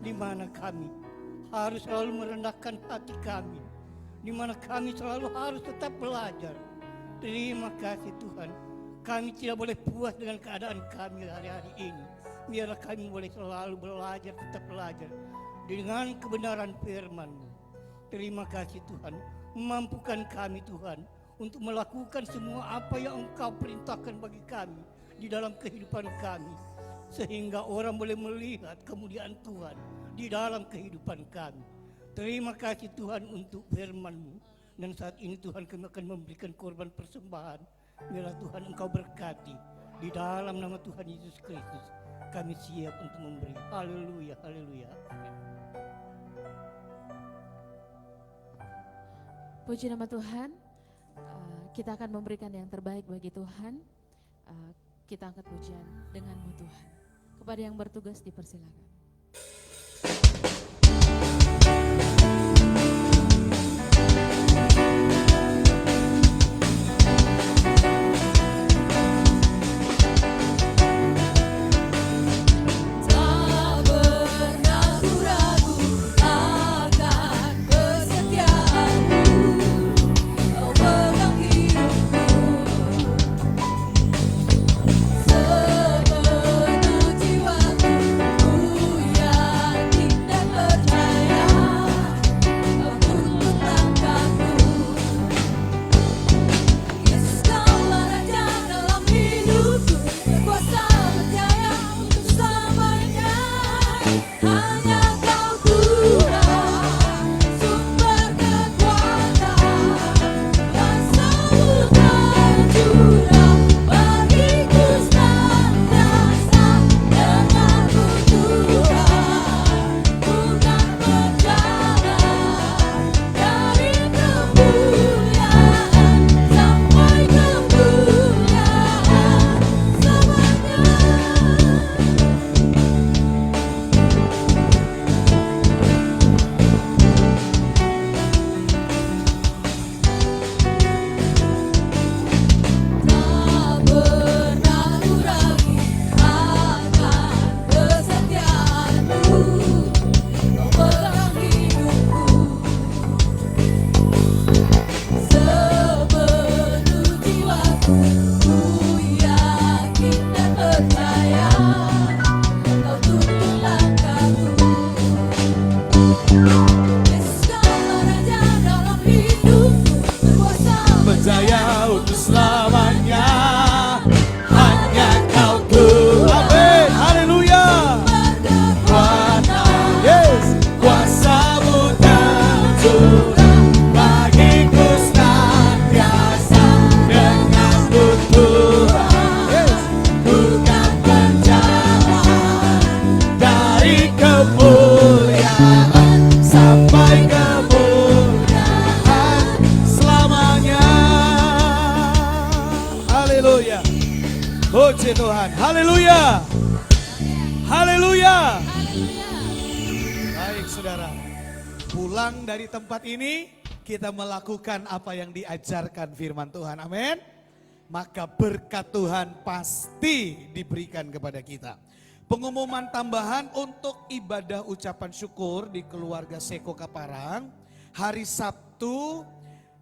di mana kami harus selalu merendahkan hati kami, di mana kami selalu harus tetap belajar. Terima kasih Tuhan, kami tidak boleh puas dengan keadaan kami hari-hari ini. Biarlah kami boleh selalu belajar, tetap belajar dengan kebenaran firman-Mu. Terima kasih Tuhan, mampukan kami Tuhan untuk melakukan semua apa yang Engkau perintahkan bagi kami di dalam kehidupan kami, sehingga orang boleh melihat kemuliaan Tuhan di dalam kehidupan kami. Terima kasih Tuhan untuk firman-Mu. Dan saat ini Tuhan, kami akan memberikan korban persembahan. Biarlah Tuhan Engkau berkati. Di dalam nama Tuhan Yesus Kristus kami siap untuk memberi. Haleluya, haleluya. Amin. Puji nama Tuhan. Kita akan memberikan yang terbaik bagi Tuhan. Kita angkat pujian dengan-Mu Tuhan. Kepada yang bertugas dipersilakan. Puji Tuhan, haleluya, haleluya. Baik saudara, pulang dari tempat ini kita melakukan apa yang diajarkan firman Tuhan, amin. Maka berkat Tuhan pasti diberikan kepada kita. Pengumuman tambahan untuk ibadah ucapan syukur di keluarga Seko Kaparang hari Sabtu,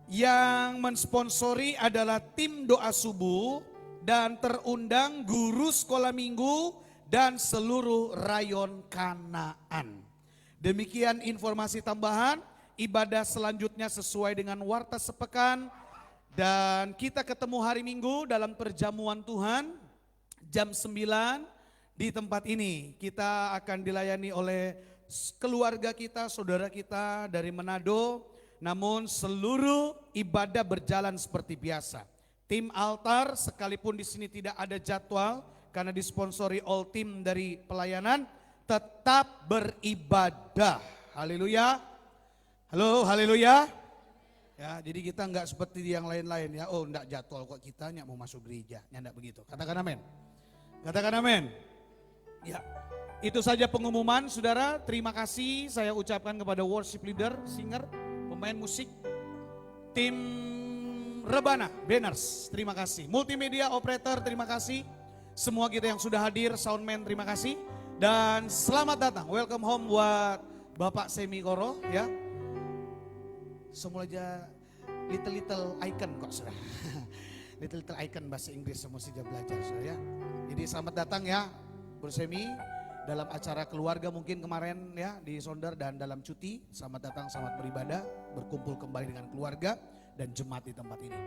yang mensponsori adalah tim doa subuh dan terundang guru sekolah minggu dan seluruh rayon Kanaan. Demikian informasi tambahan. Ibadah selanjutnya sesuai dengan warta sepekan, dan kita ketemu hari Minggu dalam perjamuan Tuhan jam 9 di tempat ini. Kita akan dilayani oleh keluarga kita, saudara kita dari Manado, namun seluruh ibadah berjalan seperti biasa. Tim altar sekalipun di sini tidak ada jadwal, karena disponsori all team dari pelayanan, tetap beribadah. Haleluya. Halo, haleluya. Ya, jadi kita enggak seperti yang lain-lain ya. Oh, enggak jadwal kok kita mau masuk gereja. Enggak begitu. Katakan amin. Katakan amin. Ya. Itu saja pengumuman, Saudara. Terima kasih saya ucapkan kepada worship leader, singer, pemain musik, tim Rebana, Banners, terima kasih. Multimedia operator, terima kasih. Semua kita yang sudah hadir, soundman, terima kasih. Dan selamat datang, welcome home buat Bapak Semi Koro ya. Semua aja little icon kok sudah. Little icon bahasa Inggris semua saja belajar sudah ya. Jadi selamat datang ya Bro Semi. Dalam acara keluarga mungkin kemarin ya di Sonder dan dalam cuti. Selamat datang, selamat beribadah, berkumpul kembali dengan keluarga dan jemaat di tempat ini.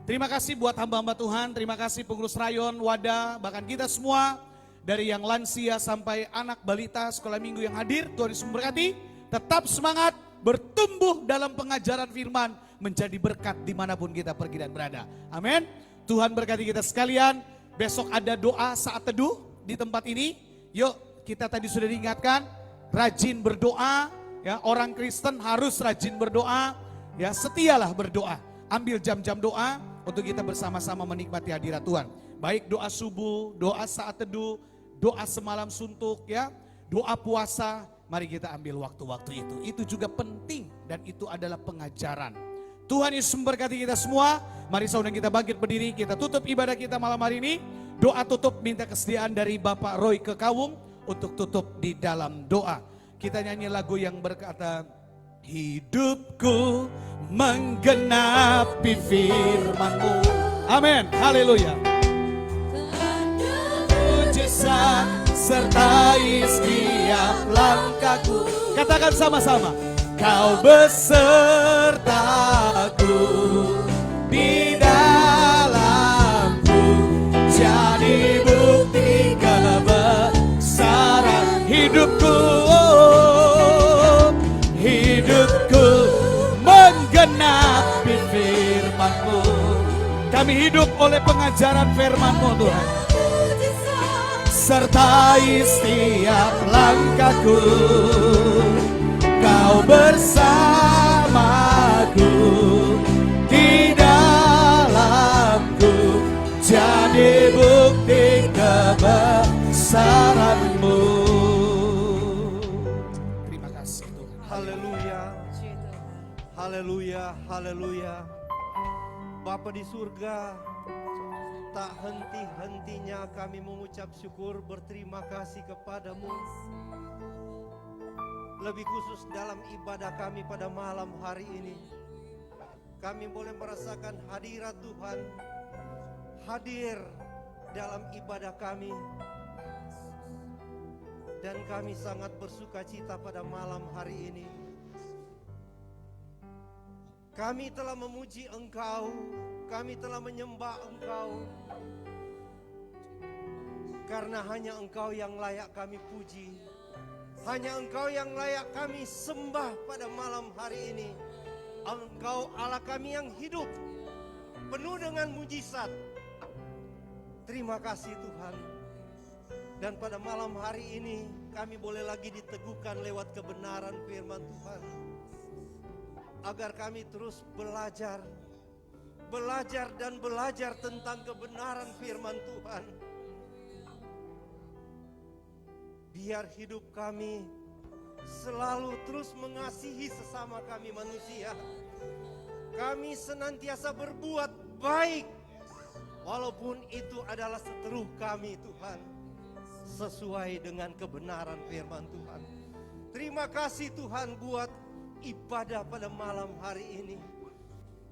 Terima kasih buat hamba-hamba Tuhan, terima kasih pengurus rayon, wadah, bahkan kita semua. Dari yang lansia sampai anak balita sekolah minggu yang hadir, Tuhan Yesus memberkati. Tetap semangat, bertumbuh dalam pengajaran firman, menjadi berkat dimanapun kita pergi dan berada. Amin. Tuhan berkati kita sekalian. Besok ada doa saat teduh di tempat ini. Yuk. Kita tadi sudah diingatkan, rajin berdoa, ya orang Kristen harus rajin berdoa, ya setialah berdoa. Ambil jam-jam doa untuk kita bersama-sama menikmati hadirat Tuhan. Baik doa subuh, doa saat teduh, doa semalam suntuk, ya doa puasa. Mari kita ambil waktu-waktu itu. Itu juga penting dan itu adalah pengajaran. Tuhan Yesus memberkati kita semua. Mari saudara kita bangkit berdiri, kita tutup ibadah kita malam hari ini. Doa tutup minta kesediaan dari Bapak Roy Kekawung. Untuk tutup di dalam doa. Kita nyanyi lagu yang berkata, hidupku menggenapi firman-Mu. Amin, haleluya. Mujizat sertai setiap langkahku. Katakan sama-sama. Kau besertaku di dalamku, jadi bukti kebesaran hidupku. Hidupku menggenapi firman-Mu. Kami hidup oleh pengajaran firman-Mu Tuhan. Sertai setiap langkahku, Kau bersamaku di dalamku, jadi bukti kebesaran-Mu. Terima kasih Tuhan. Haleluya, haleluya, haleluya. Bapa di surga, tak henti-hentinya kami mengucap syukur berterima kasih kepadamu. Lebih khusus dalam ibadah kami pada malam hari ini, kami boleh merasakan hadirat Tuhan hadir dalam ibadah kami. Dan kami sangat bersuka cita pada malam hari ini. Kami telah memuji Engkau, kami telah menyembah Engkau. Karena hanya Engkau yang layak kami puji. Hanya Engkau yang layak kami sembah pada malam hari ini. Engkau Allah kami yang hidup, penuh dengan mujizat. Terima kasih Tuhan. Dan pada malam hari ini kami boleh lagi diteguhkan lewat kebenaran firman Tuhan. Agar kami terus belajar dan belajar tentang kebenaran firman Tuhan. Biar hidup kami selalu terus mengasihi sesama kami manusia. Kami senantiasa berbuat baik, walaupun itu adalah seteruh kami Tuhan, sesuai dengan kebenaran firman Tuhan. Terima kasih Tuhan buat ibadah pada malam hari ini.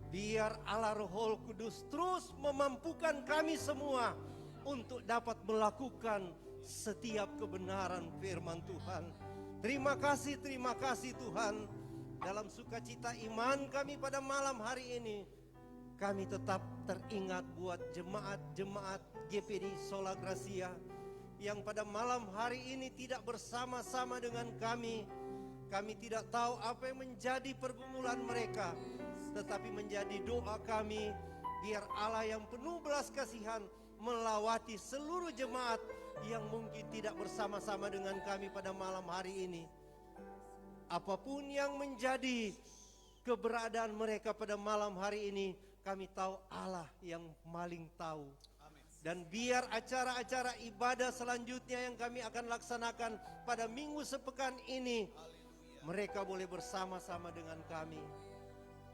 Biar Allah Roh Kudus terus memampukan kami semua untuk dapat melakukan setiap kebenaran firman Tuhan. Terima kasih Tuhan. Dalam sukacita iman kami pada malam hari ini, kami tetap teringat buat jemaat-jemaat GPD Sola Gracia yang pada malam hari ini tidak bersama-sama dengan kami. Kami tidak tahu apa yang menjadi pergumulan mereka, tetapi menjadi doa kami biar Allah yang penuh belas kasihan melawati seluruh jemaat yang mungkin tidak bersama-sama dengan kami pada malam hari ini. Apapun yang menjadi keberadaan mereka pada malam hari ini, kami tahu Allah yang paling tahu. Dan biar acara-acara ibadah selanjutnya yang kami akan laksanakan pada minggu sepekan ini, mereka boleh bersama-sama dengan kami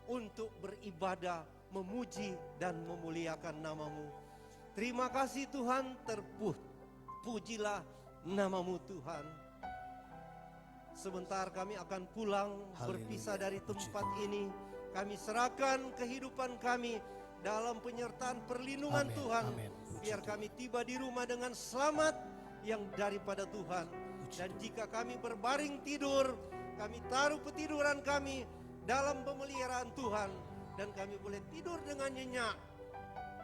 untuk beribadah, memuji dan memuliakan nama-Mu. Terima kasih Tuhan, terpujilah nama-Mu Tuhan. Sebentar kami akan pulang berpisah dari tempat ini. Kami serahkan kehidupan kami dalam penyertaan perlindungan Tuhan. Biar kami tiba di rumah dengan selamat yang daripada Tuhan. Dan jika kami berbaring tidur, kami taruh petiduran kami dalam pemeliharaan Tuhan. Dan kami boleh tidur dengan nyenyak,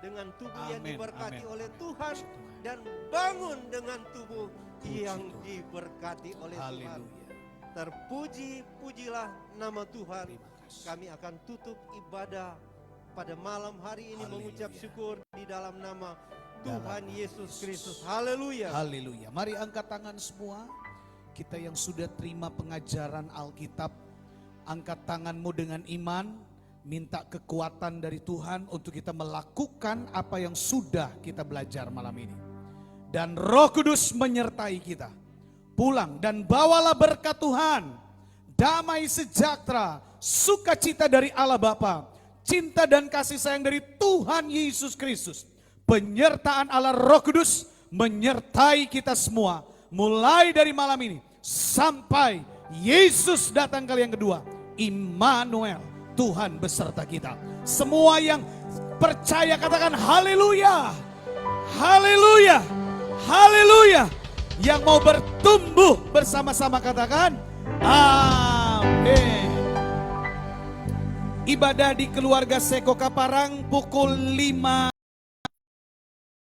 dengan tubuh yang diberkati oleh Tuhan. Dan bangun dengan tubuh yang diberkati oleh Tuhan. Terpuji-pujilah nama Tuhan. Kami akan tutup ibadah pada malam hari ini mengucap syukur di dalam nama Tuhan Yesus Kristus. Haleluya. Haleluya. Mari angkat tangan semua. Kita yang sudah terima pengajaran Alkitab, angkat tanganmu dengan iman, minta kekuatan dari Tuhan untuk kita melakukan apa yang sudah kita belajar malam ini. Dan Roh Kudus menyertai kita. Pulang dan bawalah berkat Tuhan, damai sejahtera, sukacita dari Allah Bapa, cinta dan kasih sayang dari Tuhan Yesus Kristus, penyertaan Allah Roh Kudus menyertai kita semua, mulai dari malam ini sampai Yesus datang kali yang kedua. Immanuel, Tuhan beserta kita. Semua yang percaya katakan haleluya, haleluya, haleluya. Yang mau bertumbuh bersama-sama katakan amin. Ibadah di keluarga Seko Kaparang pukul 5